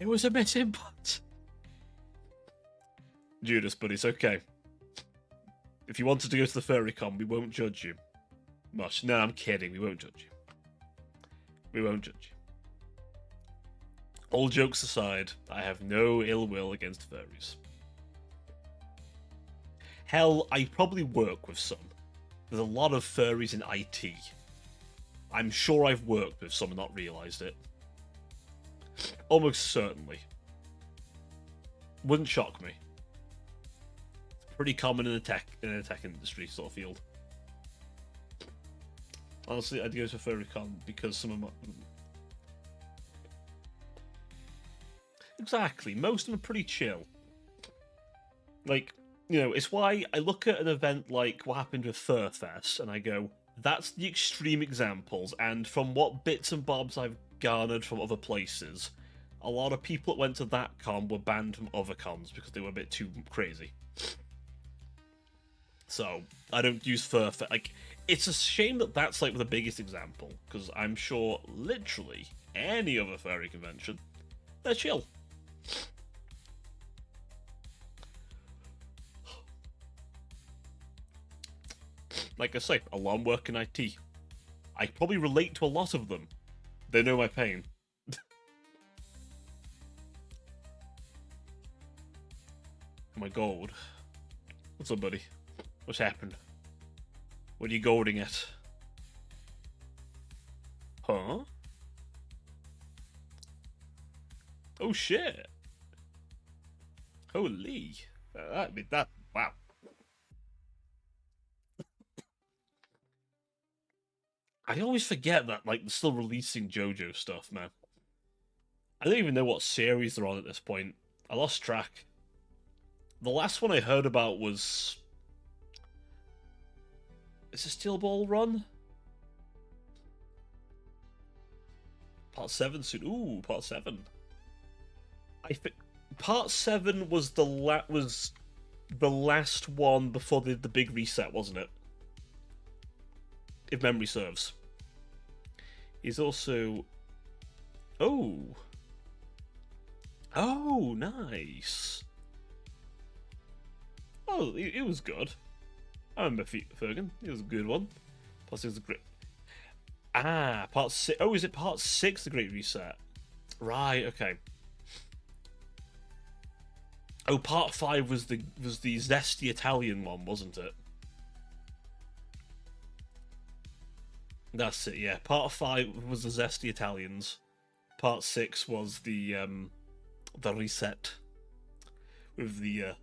A: It was a misinput. Judas, but it's okay. If you wanted to go to the furry con, we won't judge you. Much. No, I'm kidding. We won't judge you. We won't judge you. All jokes aside, I have no ill will against furries. Hell, I probably work with some. There's a lot of furries in IT. I'm sure I've worked with some and not realised it. Almost certainly. Wouldn't shock me. It's pretty common in the tech industry sort of field. Honestly, I'd go to a furry con because some of my... Exactly. Most of them are pretty chill. Like, you know, it's why I look at an event like what happened with Furfest and I go, that's the extreme examples, and from what bits and bobs I've garnered from other places, a lot of people that went to that con were banned from other cons because they were a bit too crazy. So, I don't use Furfest. Like, it's a shame that that's like the biggest example, because I'm sure literally any other furry convention, they're chill. Like I say, a lot of work in IT. I probably relate to a lot of them. They know my pain. Oh my god. What's up, buddy? What's happened? What are you golding at? Huh? Oh shit. Holy. That, wow. I always forget that, like, they're still releasing JoJo stuff, man. I don't even know what series they're on at this point. I lost track. The last one I heard about was... Is it Steel Ball Run? Part 7 soon. Ooh, part 7. I think part 7 was the last one before the big reset, wasn't it? If memory serves. He's also... Oh. Oh, nice. Oh, it was good. I remember Fergan. It was a good one. Plus, it was a great... Ah, part 6. Oh, is it part 6, the Great Reset? Right, okay. Oh, part 5 was the zesty Italian one, wasn't it? That's it, yeah. Part 5 was the zesty Italians. Part 6 was the reset. With the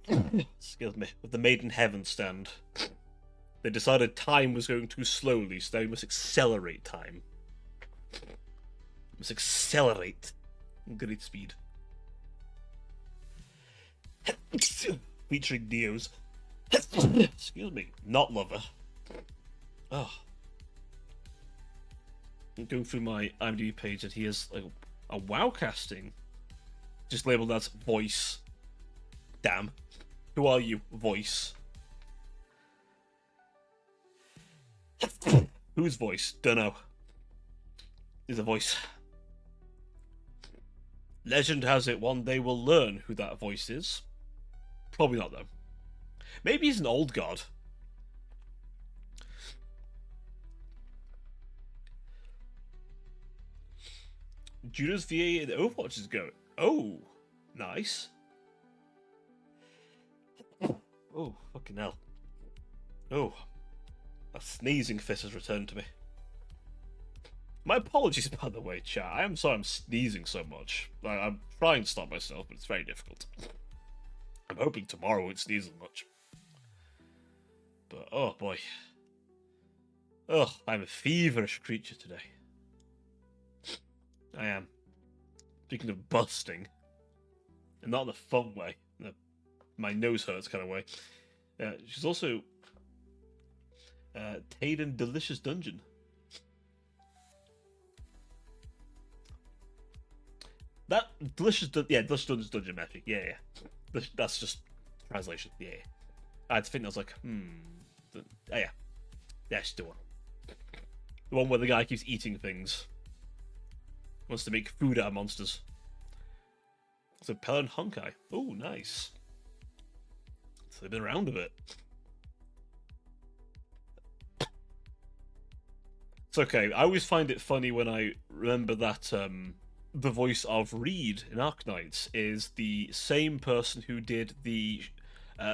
A: excuse me, with the Maiden Heaven stand. They decided time was going too slowly, so they must accelerate time. Must accelerate. Great speed. Featuring Neo's. Excuse me, not lover. Oh. I'm going through my IMDb page and he has like a WoW casting. Just labelled as voice. Damn. Who are you, voice? Whose voice? Dunno. Is a voice. Legend has it one day we'll learn who that voice is. Probably not, though. Maybe he's an old god. Judas VA in Overwatch is going. Oh, nice. Oh, fucking hell. Oh, a sneezing fit has returned to me. My apologies, by the way, chat. I am sorry I'm sneezing so much. I'm trying to stop myself, but it's very difficult. I'm hoping tomorrow I won't sneeze as much. But, oh boy. Oh, I'm a feverish creature today. I am. Speaking of busting. And not in a fun way. In a my nose hurts kind of way. She's also... Tayden Delicious Dungeon. That Delicious Delicious Dungeon Magic. Yeah. That's just translation. Yeah. I had to think I was like, Oh, yeah. That's the one. The one where the guy keeps eating things. Wants to make food out of monsters. So Pelin Honkai. Oh, nice. So they've been around a bit. It's okay. I always find it funny when I remember that the voice of Reed in Arknights is the same person who did the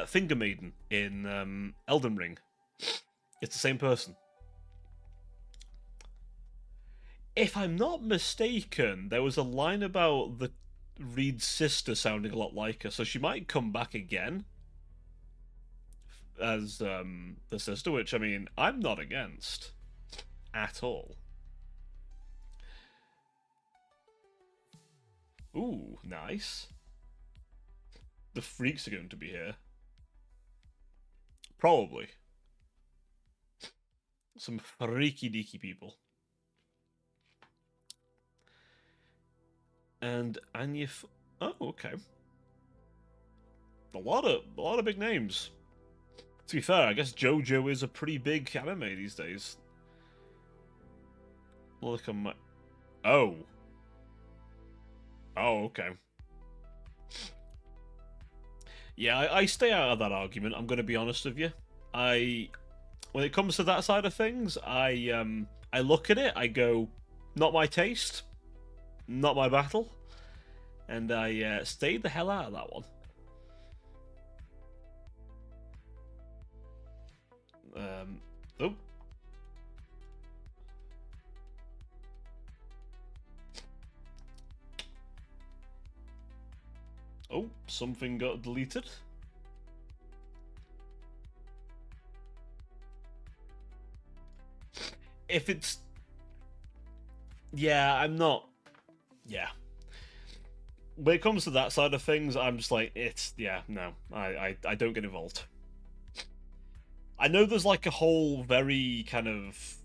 A: Finger Maiden in Elden Ring. It's the same person. If I'm not mistaken, there was a line about the Reed's sister sounding a lot like her, so she might come back again as the sister, which, I mean, I'm not against at all. Ooh, nice. The freaks are going to be here. Probably. Some freaky deaky people. And Anya. Oh, okay. A lot of big names. To be fair, I guess JoJo is a pretty big anime these days. Look at my. Oh. Oh, okay. Yeah, I stay out of that argument. I'm going to be honest with you. When it comes to that side of things, I look at it. I go, not my taste. Not my battle, and I stayed the hell out of that one. Oh. Oh, something got deleted. If it's... Yeah, I'm not... Yeah. When it comes to that side of things, I'm just like, no, I don't get involved. I know there's like a whole very kind of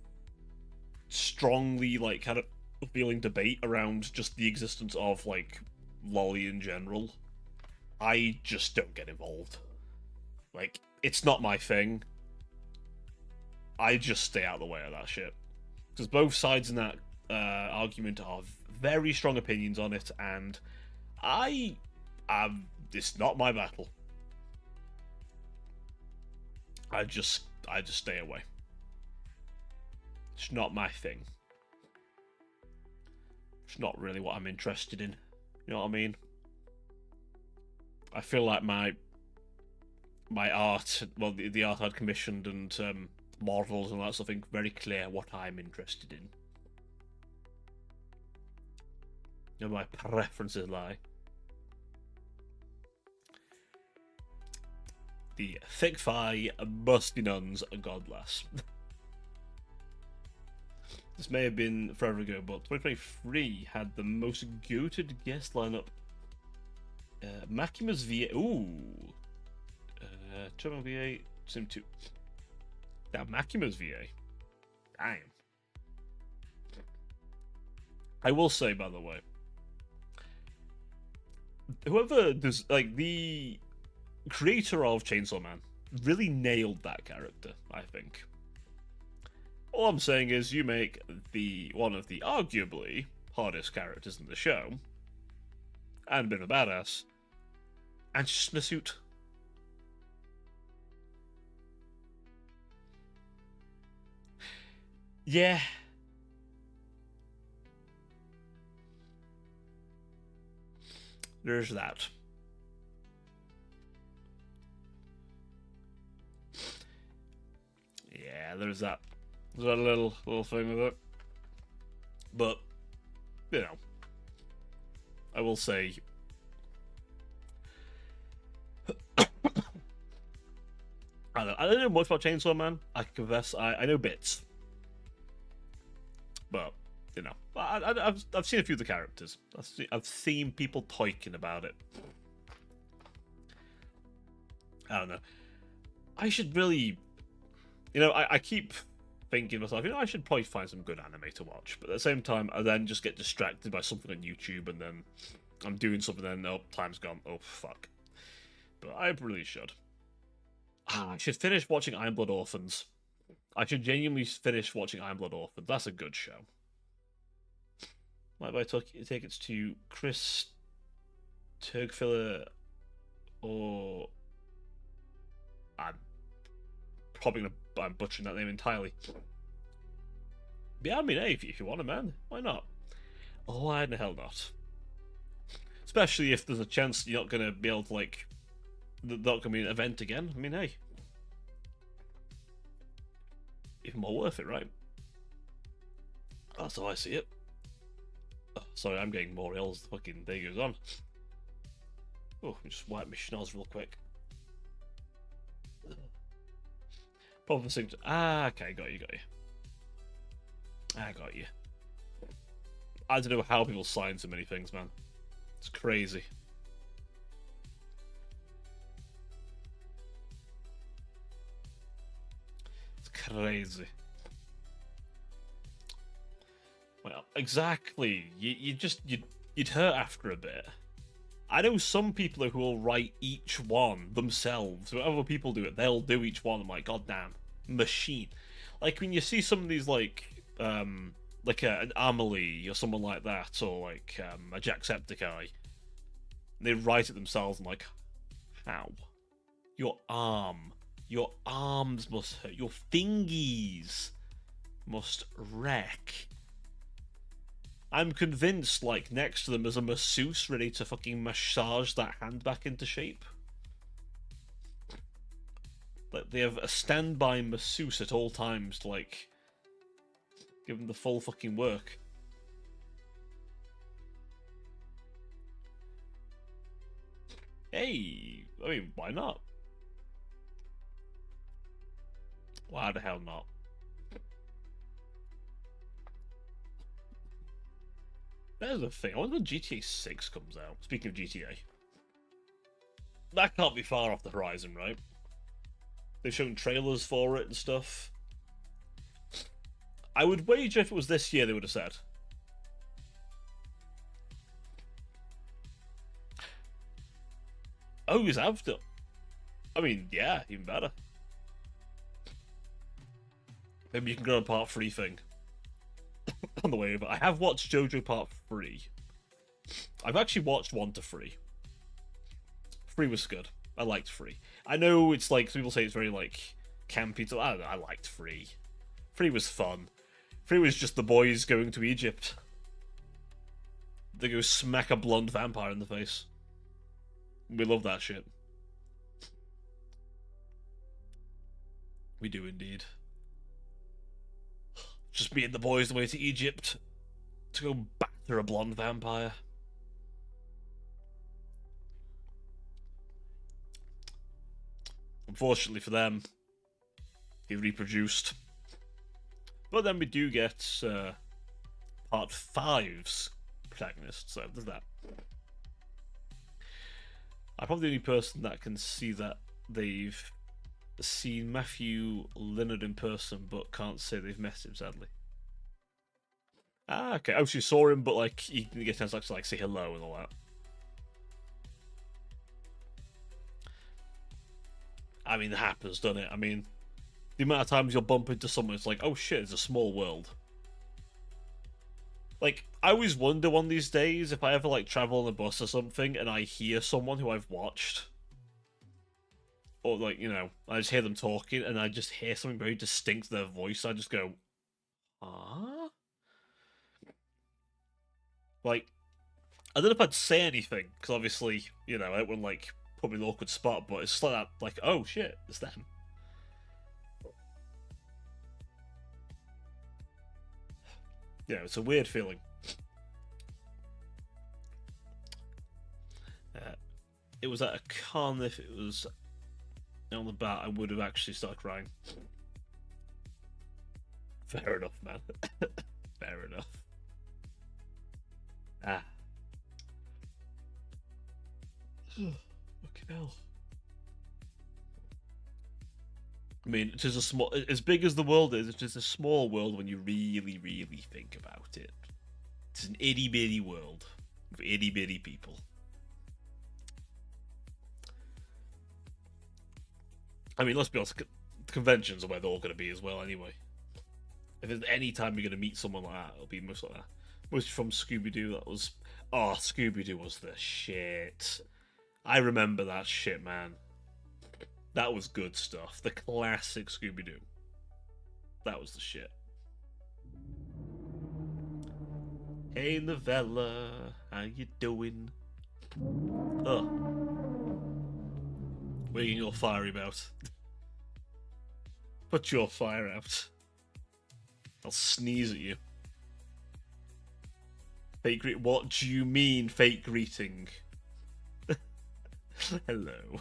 A: strongly like kind of feeling debate around just the existence of like lolly in general, I just don't get involved. Like, it's not my thing. I just stay out of the way of that shit. Because both sides in that argument are very strong opinions on it, and I am. It's not my battle. I just stay away. It's not my thing. It's not really what I'm interested in. You know what I mean? I feel like my art, well, the art I'd commissioned and models and that sort of thing, very clear what I'm interested in. Where my preferences lie. The thick thigh, busty nuns, God bless. This may have been forever ago, but 2023 had the most goated guest lineup. Maximus VA. Ooh. Terminal VA, Sim 2. Now, Maximus VA. Damn. I will say, by the way, whoever does, like, the creator of Chainsaw Man really nailed that character, I think. All I'm saying is you make one of the arguably hardest characters in the show, and a bit of a badass, and she's in a suit. Yeah. There's that. Yeah, there's that. There's that little thing with it. But, you know, I will say, I don't know much about Chainsaw Man. I confess, I know bits. But, you know, I've seen a few of the characters. I've seen people talking about it. I don't know. I should really, you know, I keep thinking to myself, you know, I should probably find some good anime to watch. But at the same time, I then just get distracted by something on YouTube, and then I'm doing something, and oh, time's gone. Oh, fuck. But I really should. I should finish watching Iron Blood Orphans. I should genuinely finish watching Iron Blood Orphans. That's a good show. Might I take it to Chris Turgfiller, or I'm butchering that name entirely. But yeah, I mean, hey, if you want to, man, why not? Oh, why the hell not? Especially if there's a chance you're not going to be able to, like, not going to be an event again. I mean, hey, even more worth it, right? That's how I see it. Oh, sorry, I'm getting more ill as the fucking day goes on. Oh, let me just wipe my schnoz real quick. Proper thing to... okay, got you. I got you. I don't know how people sign so many things, man. It's crazy. It's crazy. Well, exactly. You'd hurt after a bit. I know some people who will write each one themselves. Whenever people do it, they'll do each one. I'm like, God damn, machine. Like when you see some of these like an Amelie or someone like that, or like a Jacksepticeye, they write it themselves. I'm like, how? Your arms must hurt. Your fingies must wreck. I'm convinced, like, next to them is a masseuse ready to fucking massage that hand back into shape. Like, they have a standby masseuse at all times to, like, give them the full fucking work. Hey, I mean, why not? Why the hell not? There's the thing. I wonder when GTA 6 comes out. Speaking of GTA. That can't be far off the horizon, right? They've shown trailers for it and stuff. I would wager if it was this year, they would have said. Oh, he's after. I mean, yeah, even better. Maybe you can go on part 3 thing on the way over. I have watched JoJo Part 3. I've actually watched 1 to 3. 3 was good. I liked 3. I know it's like, some people say it's very, like, campy. I don't know, I liked 3. 3 was fun. 3 was just the boys going to Egypt. They go smack a blonde vampire in the face. We love that shit. We do indeed. Just me and the boys the way to Egypt to go batter a blonde vampire. Unfortunately for them, he reproduced. But then we do get part 5's protagonist, so there's that. I'm probably the only person that can see that they've seen Matthew Leonard in person, but can't say they've met him, sadly. Ah, okay. Oh, so you saw him, but like you didn't get a chance to actually like say hello and all that. I mean, it happens, doesn't it? I mean, the amount of times you'll bump into someone, it's like, oh shit, it's a small world. Like, I always wonder one of these days if I ever like travel on a bus or something and I hear someone who I've watched, or like, you know, I just hear them talking and I just hear something very distinct to their voice. I just go, ah, like, I don't know if I'd say anything because obviously, you know, it wouldn't like put me in an awkward spot, but it's like that, like, oh shit, it's them. Yeah, it's a weird feeling. It was at a con. If it was on the bat, I would have actually started crying. Fair enough, man. Fair enough. Ah. Fucking hell. I mean, it is a small, as big as the world is, it is a small world when you really, really think about it. It's an itty bitty world with itty bitty people. I mean, let's be honest, conventions are where they're all going to be as well, anyway. If there's any time you're going to meet someone like that, it'll be most like that. Most from Scooby Doo, that was. Oh, Scooby Doo was the shit. I remember that shit, man. That was good stuff. The classic Scooby Doo. That was the shit. Hey, Novella, how you doing? Oh. What are you all fiery about? Put your fire out. I'll sneeze at you. Fake greet. What do you mean, fake greeting? Hello.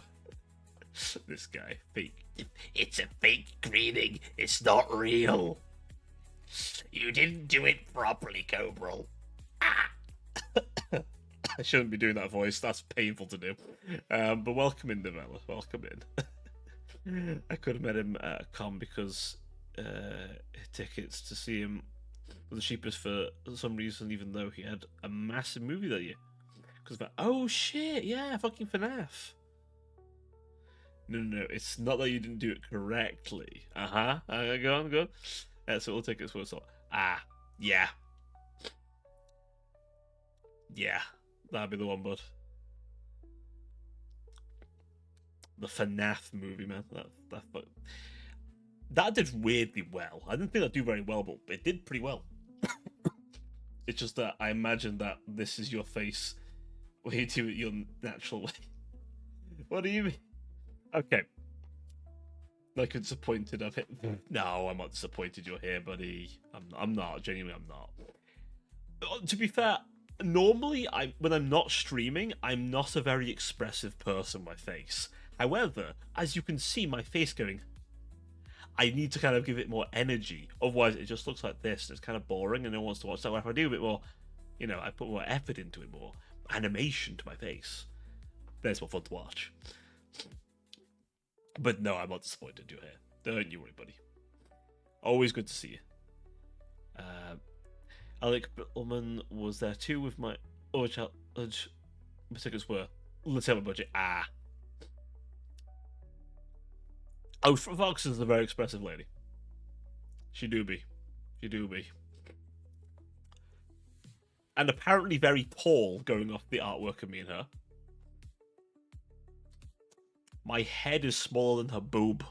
A: This guy. Fake. It's a fake greeting. It's not real. You didn't do it properly, Cobral. Ah. I shouldn't be doing that voice. That's painful to do. But welcome in, Novella. Welcome in. I could have met him at a con because tickets to see him were the cheapest for some reason, even though he had a massive movie that year. Because oh shit, yeah, fucking FNAF. No, it's not that you didn't do it correctly. Go on. So we'll take it as well. Yeah. Yeah, that'd be the one, bud. The FNAF movie, man. That did weirdly well. I didn't think that'd do very well, but it did pretty well. It's just that I imagine that this is your face where you do it your natural way. What do you mean? Okay. Like disappointed I've hit. No, I'm not disappointed you're here, buddy. I'm not. Genuinely, I'm not. To be fair, normally when I'm not streaming, I'm not a very expressive person with my face. However, as you can see my face going, I need to kind of give it more energy. Otherwise, it just looks like this. It's kind of boring and no one wants to watch that. If I do a bit more, you know, I put more effort into it, more animation to my face, then it's more fun to watch. But no, I'm not disappointed you're here. Don't you worry, buddy. Always good to see you. Uh, Alec Bittleman was there too with my other challenge. My tickets were. Let's have a budget. Ah. Oh, Fox is a very expressive lady. She do be. She do be. And apparently very tall, going off the artwork of me and her. My head is smaller than her boob.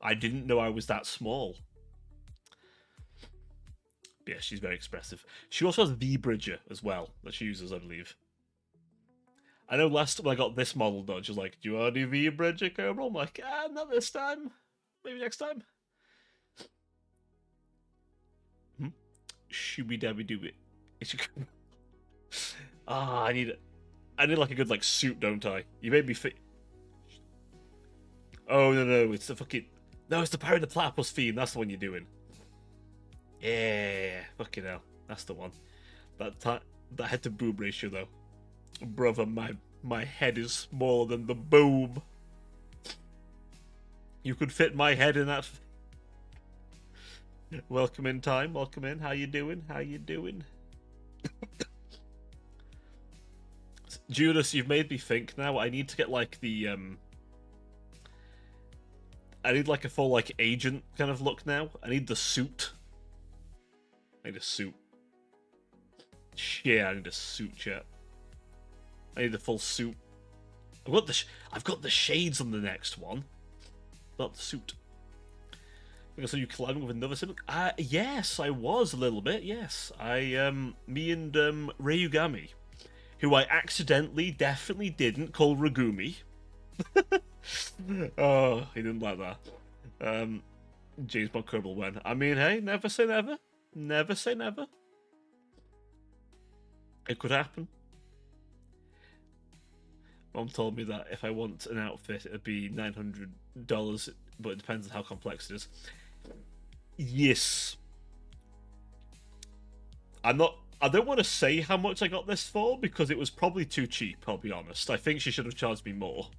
A: I didn't know I was that small. Yeah, she's very expressive. She also has V-Bridger as well, that she uses, I believe. I know last time I got this model done, she was like, do you want to do V-Bridger, Cobra? I'm like, not this time. Maybe next time. Shooby dabby dooby. I need like a good like suit, don't I? You made me fit. Oh no, it's the fucking it's the Pirate of the Platypus theme. That's the one you're doing. Yeah, fucking hell, that's the one. That head to boob ratio though, brother, my head is smaller than the boob. You could fit my head in that. Welcome in, time. Welcome in. How you doing? How you doing? Judas, you've made me think now. I need to get like the I need like a full like agent kind of look now. I need the suit. I need a suit. Yeah, I need a suit, chat. I need the full suit. I've got the shades on the next one. Not the suit. So you colliding with another sibling? Yes, I was a little bit. Yes, me and Ryugami, who I accidentally, definitely didn't call Ragumi. Oh, he didn't like that. James Bond Kerbal when. I mean, hey, never say never. Never say never. It could happen. Mom told me that if I want an outfit, it'd be $900, but it depends on how complex it is. Yes. I don't want to say how much I got this for because it was probably too cheap, I'll be honest. I think she should have charged me more.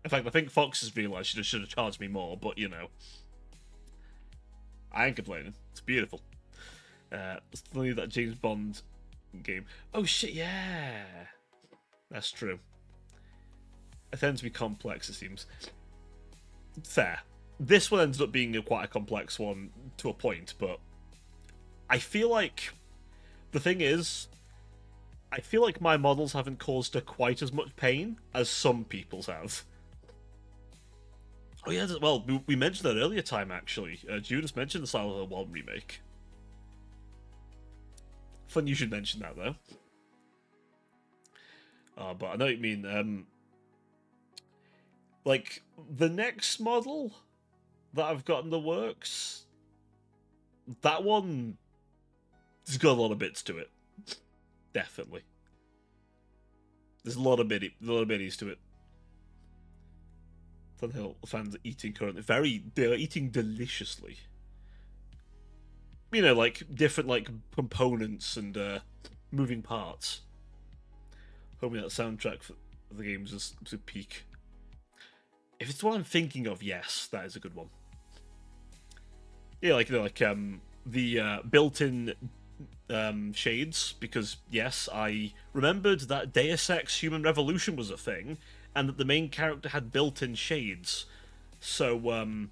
A: In fact, I think Fox has realised she should have charged me more, but you know. I ain't complaining. It's beautiful. Still need that James Bond game. Oh shit, yeah. That's true. It tends to be complex, it seems. Fair. This one ends up being quite a complex one to a point, but I feel like the thing is, I feel like my models haven't caused her quite as much pain as some people's have. Oh yeah, well, we mentioned that earlier time, actually. Judas mentioned the Silent Hill 1 remake. Fun you should mention that, though. But I know what you mean. Like, the next model that I've got in the works, that one has got a lot of bits to it. Definitely. There's a lot of biddies to it. Funhill fans are eating currently. They're eating deliciously. You know, like, different, like, components and moving parts. Hoping that soundtrack for the games is to peak. If it's what I'm thinking of, yes, that is a good one. Yeah, like, you know, like, the built-in shades, because, yes, I remembered that Deus Ex Human Revolution was a thing, and that the main character had built-in shades. So,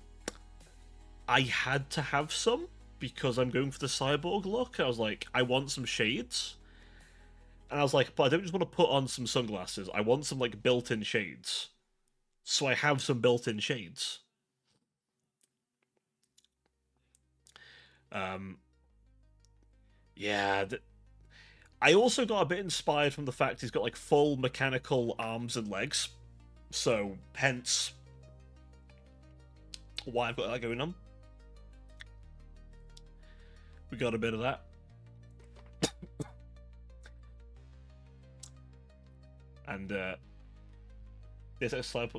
A: I had to have some, because I'm going for the cyborg look. I was like, I want some shades. And I was like, but I don't just want to put on some sunglasses. I want some, like, built-in shades. So I have some built-in shades. Yeah. I also got a bit inspired from the fact he's got, like, full mechanical arms and legs. So, hence, why I've got that going on. We got a bit of that. And, this slide.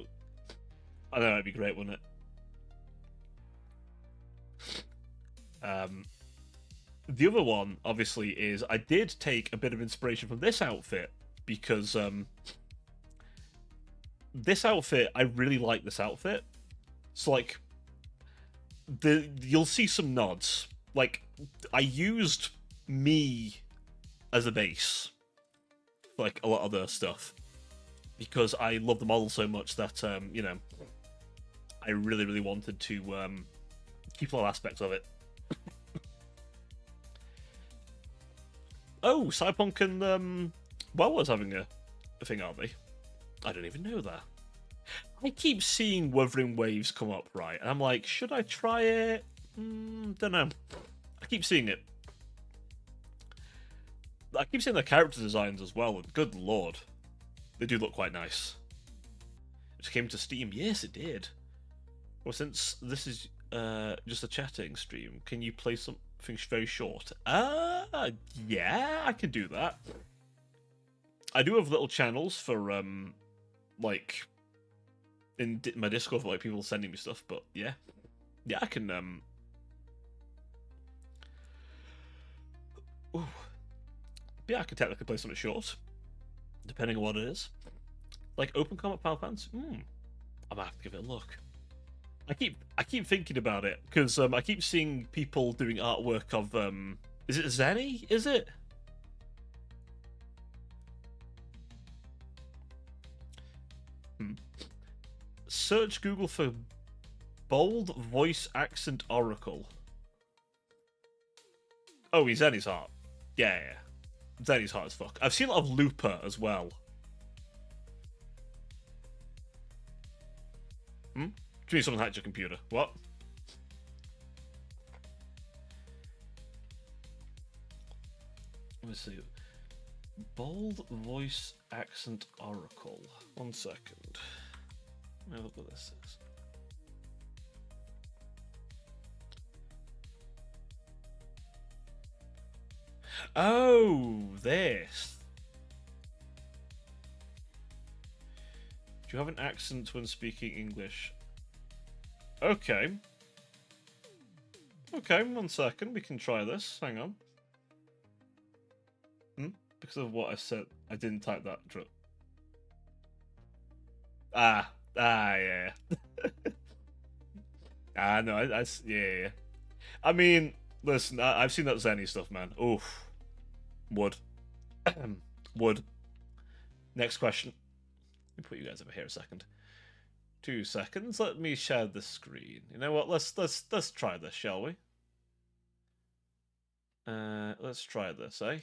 A: I know it'd be great, wouldn't it? The other one, obviously, is I did take a bit of inspiration from this outfit because this outfit, I really like this outfit. So, like, you'll see some nods. Like, I used me as a base, like a lot of the stuff, because I love the model so much that I really, really wanted to keep all aspects of it. Oh, Cyberpunk and WoW's having a thing, aren't they? I don't even know that. I keep seeing Wuthering Waves come up, right? And I'm like, should I try it? Don't know. I keep seeing it. I keep seeing the character designs as well, and good lord, they do look quite nice. It came to Steam. Yes, it did. Well, since this is just a chatting stream, can you play something very short? Yeah, I can do that. I do have little channels for like in my Discord for like people sending me stuff, but yeah, I can ooh. Yeah, I can technically play something short, depending on what it is. Like Open Combat Power Pants. I might have to give it a look. I keep thinking about it because I keep seeing people doing artwork of is it Zenny? Is it? Search Google for bold voice accent oracle. Oh, he's Zenny's heart. Yeah. Zenny's hard as fuck. I've seen a lot of Looper as well. Do you mean someone hacked your computer? What? Let me see. Bold voice accent oracle. 1 second. Let me look what this is. Oh, this. Do you have an accent when speaking English? Okay. Okay, 1 second. We can try this. Hang on. Because of what I said, I didn't type that. Yeah. No, yeah. I mean, listen, I've seen that Zenny stuff, man. Oof. Wood. Wood. Next question. Let me put you guys over here a second. 2 seconds. Let me share the screen. You know what? Let's try this, shall we? Let's try this, eh?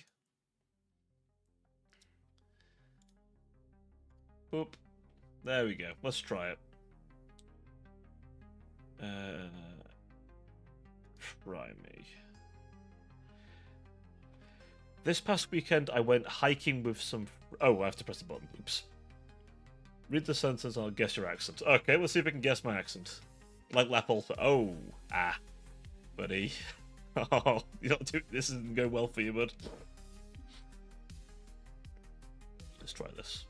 A: Boop. There we go. Let's try it. Try me. This past weekend, I went hiking with some... Oh, I have to press the button. Oops. Read the sentence and I'll guess your accent. Okay, let's see if I can guess my accent. Like Lapolta. Oh. Buddy. Oh, this isn't going well for you, bud. Let's try this.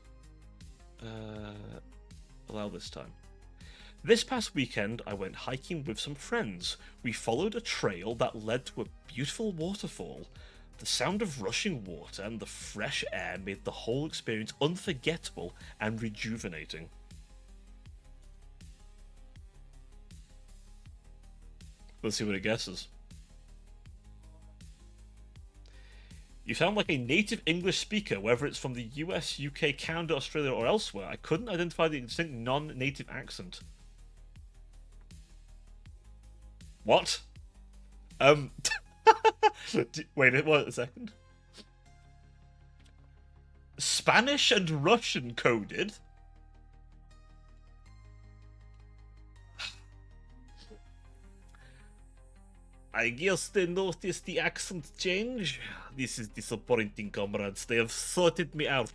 A: Allow this time. This past weekend, I went hiking with some friends. We followed a trail that led to a beautiful waterfall. The sound of rushing water and the fresh air made the whole experience unforgettable and rejuvenating. Let's see what it guesses. You sound like a native English speaker, whether it's from the US, UK, Canada, Australia, or elsewhere. I couldn't identify the distinct non-native accent. What? Wait, what a second. Spanish and Russian coded? I guess they noticed the accent change. This is disappointing, comrades. They have sorted me out.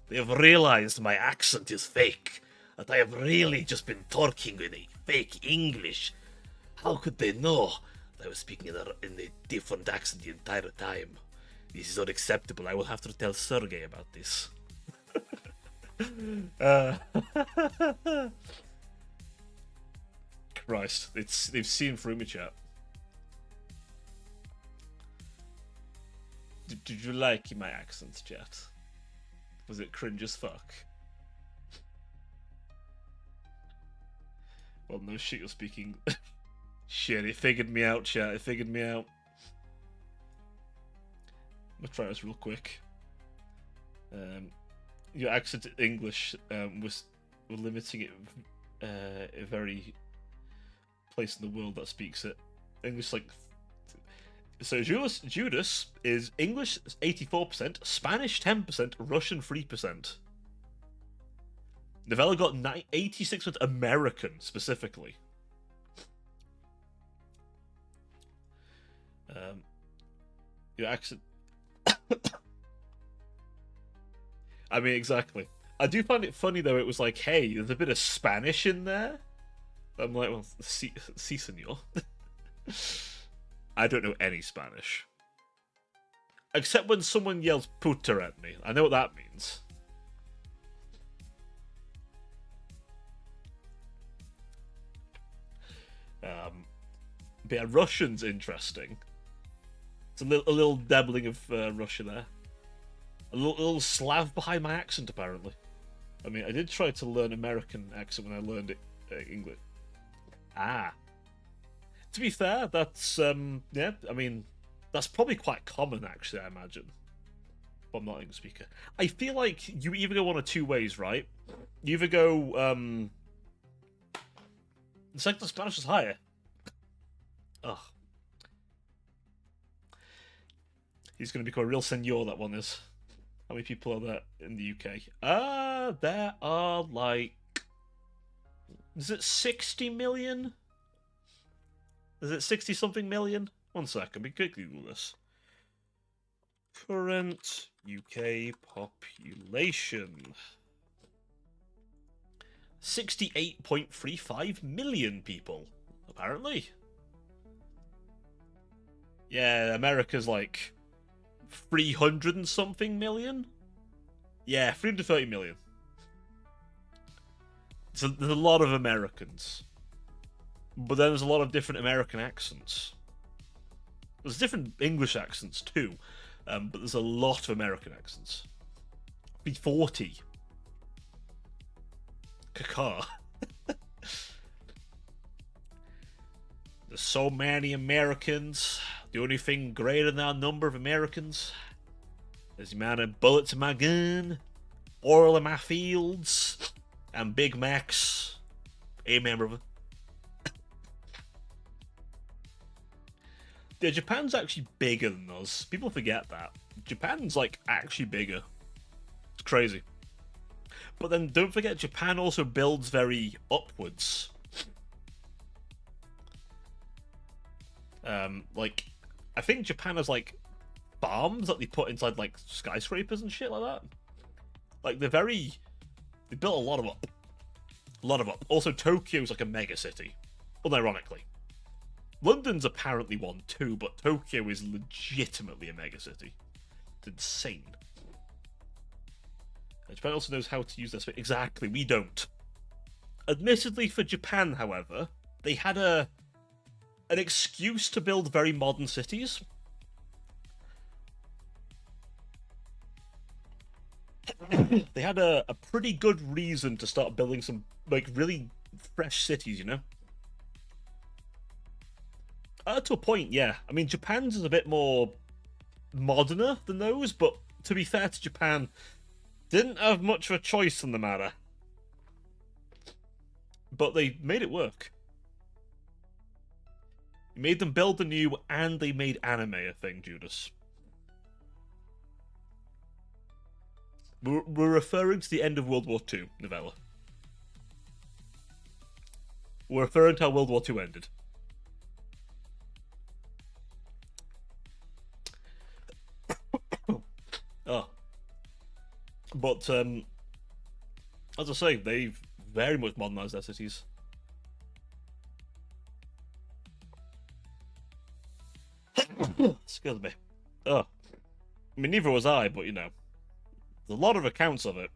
A: They have realized my accent is fake. That I have really just been talking with a fake English. How could they know that I was speaking in a different accent the entire time? This is unacceptable. I will have to tell Sergey about this. Christ, they've seen through me, chat. Did you like my accent, chat? Was it cringe as fuck? Well, no shit, you're speaking Shit, it figured me out, chat. It figured me out. I'm gonna try this real quick. Your accent in English was we're limiting it a very place in the world that speaks it. English like so Judas is English 84%, Spanish 10%, Russian 3%. Novella got 86% American specifically. Your accent. I mean, exactly. I do find it funny though. It was like, hey, there's a bit of Spanish in there. I'm like, well, si senor. I don't know any Spanish. Except when someone yells puta at me. I know what that means. But yeah, Russian's interesting. It's a little dabbling of Russia there. A little Slav behind my accent, apparently. I mean, I did try to learn American accent when I learned it English. Ah. To be fair, that's, yeah, I mean, that's probably quite common, actually, I imagine. But I'm not an English speaker. I feel like you either go one of two ways, right? You either go, the second Spanish is higher. Ugh. He's going to become a real senor, that one is. How many people are there in the UK? There are like... Is it 60 million? Is it 60-something million? 1 second, we could Google this. Current UK population. 68.35 million people, apparently. Yeah, America's like 300 and something million? Yeah, 330 million. So there's a lot of Americans. But then there's a lot of different American accents. There's different English accents too, but there's a lot of American accents. Be 40. Kaka. There's so many Americans. The only thing greater than our number of Americans is the amount of bullets in my gun, oil in my fields, and Big Macs. Amen, brother. Yeah, Japan's actually bigger than us. People forget that. Japan's, like, actually bigger. It's crazy. But then don't forget, Japan also builds very upwards. Like, I think Japan has, like, farms that they put inside, like, skyscrapers and shit like that. Like, they built a lot of up. A lot of up. Also, Tokyo's, like, a mega city. Unironically. London's apparently one too, but Tokyo is legitimately a mega city. It's insane. Japan also knows how to use their space. Exactly, we don't. Admittedly, for Japan, however, they had an excuse to build very modern cities. They had a pretty good reason to start building some, like, really fresh cities, you know? To a point, yeah. I mean, Japan's is a bit more moderner than those, but to be fair to Japan, didn't have much of a choice in the matter. But they made it work. They made them build the new, and they made anime a thing, Judas. We're referring to the end of World War II, Novella. We're referring to how World War II ended. Oh. But, as I say, they've very much modernized their cities. Excuse me. Oh. I mean, neither was I, but, you know. There's a lot of accounts of it.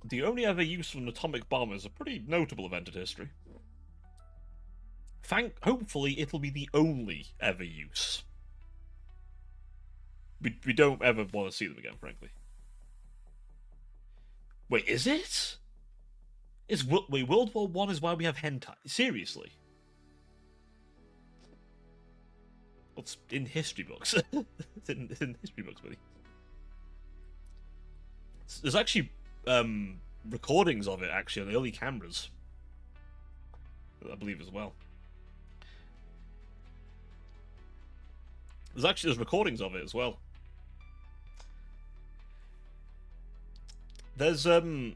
A: The only ever use of an atomic bomb is a pretty notable event in history. Hopefully, it'll be the only ever use. We don't ever want to see them again, frankly. Wait, is it? Wait, World War One is why we have hentai? Seriously? What's in history books? It's in history books, buddy. There's actually recordings of it actually on the early cameras, I believe as well. There's recordings of it as well. There's I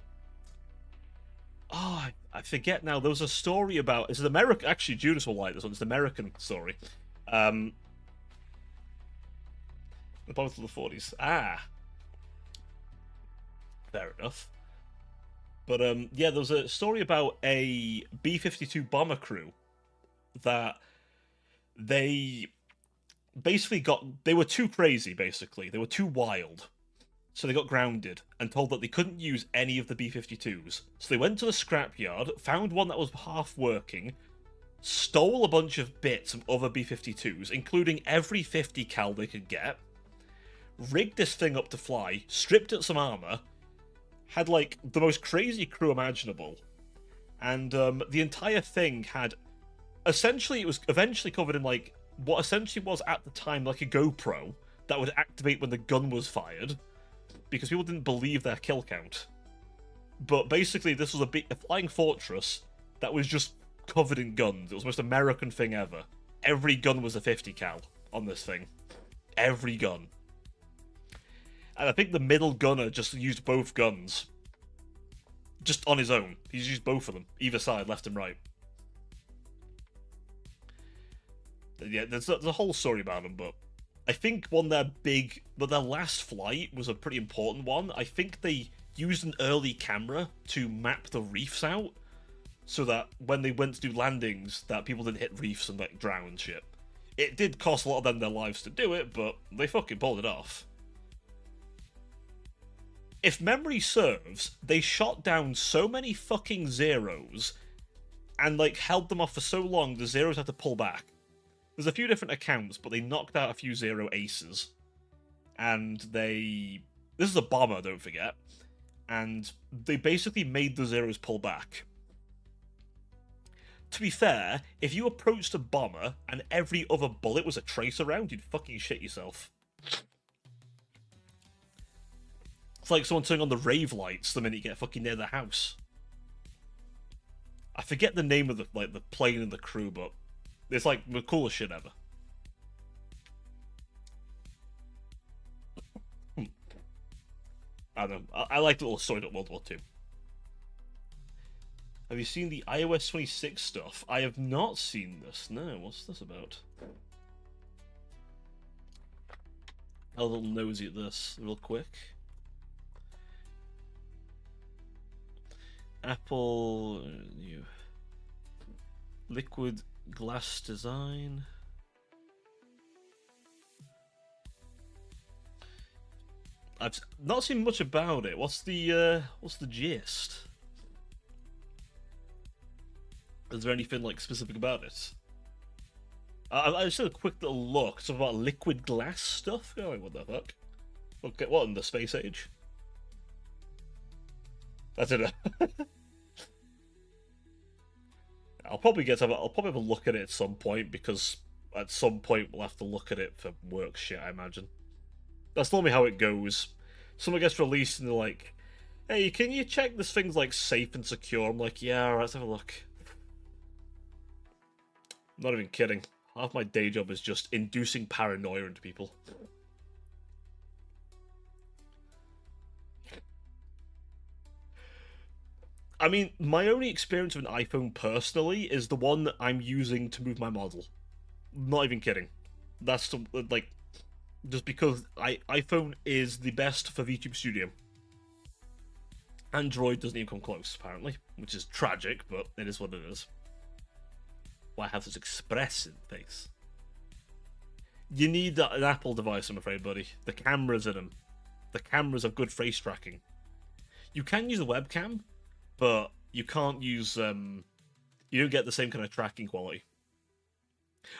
A: forget now. There was a story about it's an American. Actually, Judas will like this one. It's an American story. Um, both of the 40s. Fair enough. But yeah, there was a story about a B-52 bomber crew that they basically they were too crazy. Basically, they were too wild. So they got grounded and told that they couldn't use any of the B-52s. So they went to the scrapyard, found one that was half working, stole a bunch of bits from other B-52s, including every 50 cal they could get, rigged this thing up to fly, stripped it some armor, had like the most crazy crew imaginable, and the entire thing had essentially, it was eventually covered in like what essentially was at the time like a GoPro that would activate when the gun was fired, because people didn't believe their kill count. But basically, this was a flying fortress that was just covered in guns. It was the most American thing ever. Every gun was a 50 cal on this thing. Every gun. And I think the middle gunner just used both guns. Just on his own. He's used both of them. Either side, left and right. Yeah, there's a whole story about them, but I think their last flight was a pretty important one. I think they used an early camera to map the reefs out, so that when they went to do landings, that people didn't hit reefs and like drown and shit. It did cost a lot of them their lives to do it, but they fucking pulled it off. If memory serves, they shot down so many fucking Zeros and like held them off for so long the Zeros had to pull back. There's a few different accounts, but they knocked out a few Zero aces. And this is a bomber, don't forget. And they basically made the Zeros pull back. To be fair, if you approached a bomber and every other bullet was a tracer round, you'd fucking shit yourself. It's like someone turning on the rave lights the minute you get fucking near the house. I forget the name of the plane and the crew, but it's like the coolest shit ever. I don't know. I like the little story about World War II. Have you seen the iOS 26 stuff? I have not seen this. No, what's this about? A little nosy at this, real quick. Apple new liquid glass design. I've not seen much about it. What's the gist? Is there anything like specific about it? I just had a quick little look. Something about liquid glass stuff. Going, what the fuck? Okay, what in the space age? That's it. I'll probably have a look at it at some point, because at some point we'll have to look at it for work shit, I imagine. That's normally how it goes. Someone gets released and they're like, "Hey, can you check this thing's like safe and secure?" I'm like, "Yeah, alright, let's have a look." I'm not even kidding. Half my day job is just inducing paranoia into people. I mean, my only experience with an iPhone personally is the one that I'm using to move my model. Not even kidding. That's like, just because iPhone is the best for VTube Studio. Android doesn't even come close, apparently, which is tragic, but it is what it is. Why have this express interface? You need an Apple device, I'm afraid, buddy. The cameras in them. The cameras have good face tracking. You can use a webcam, but you can't use you don't get the same kind of tracking quality.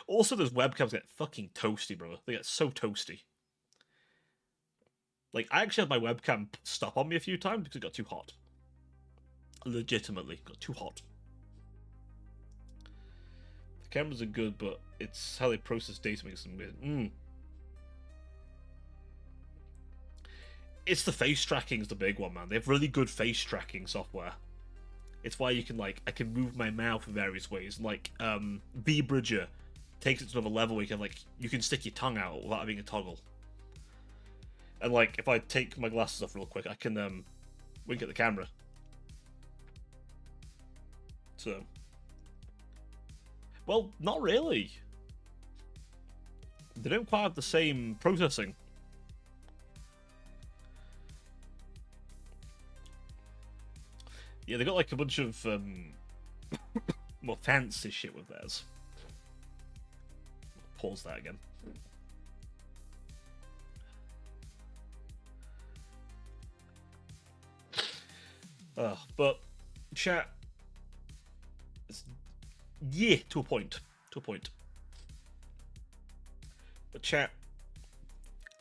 A: Also, those webcams get fucking toasty, bro. They get so toasty. Like, I actually had my webcam stop on me a few times because it got too hot. Legitimately. Got too hot. The cameras are good, but it's how they process data makes them weird. It's the face tracking is the big one, man. They have really good face tracking software. It's why you can, like, I can move my mouth in various ways. Like, V-Bridger takes it to another level where you can stick your tongue out without having a toggle. And, like, if I take my glasses off real quick, I can, wink at the camera. So... Well, not really. They don't quite have the same processing. Yeah, they got like a bunch of more fancy shit with theirs. Pause that again. But chat, yeah, to a point. But chat,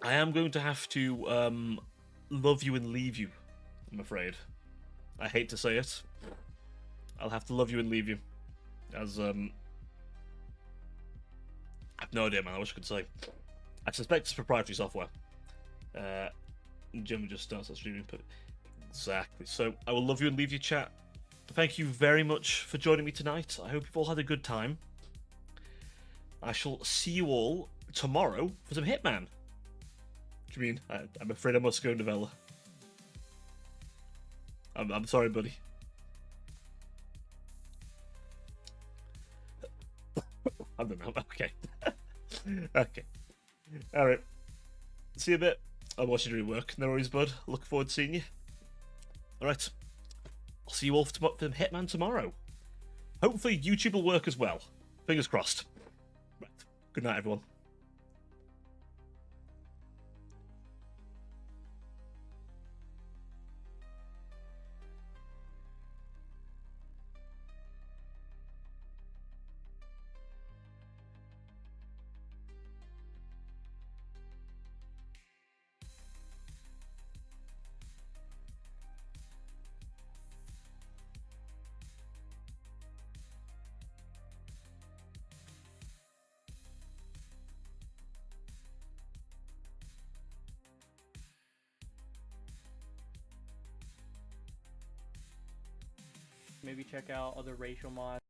A: I am going to have to love you and leave you. I'm afraid. I hate to say it. I'll have to love you and leave you. As, I have no idea, man. I wish I could say. I suspect it's proprietary software. Jim just starts that streaming, but exactly. So, I will love you and leave you, chat. Thank you very much for joining me tonight. I hope you've all had a good time. I shall see you all tomorrow for some Hitman. What do you mean? I'm afraid I must go, Novella. I'm sorry, buddy. I don't know. Okay. Okay. Alright. See you a bit. I'll watch you do your work. No worries, bud. Look forward to seeing you. Alright. I'll see you all for Hitman tomorrow. Hopefully YouTube will work as well. Fingers crossed. Right. Good night, everyone.
B: Maybe check out other racial mods.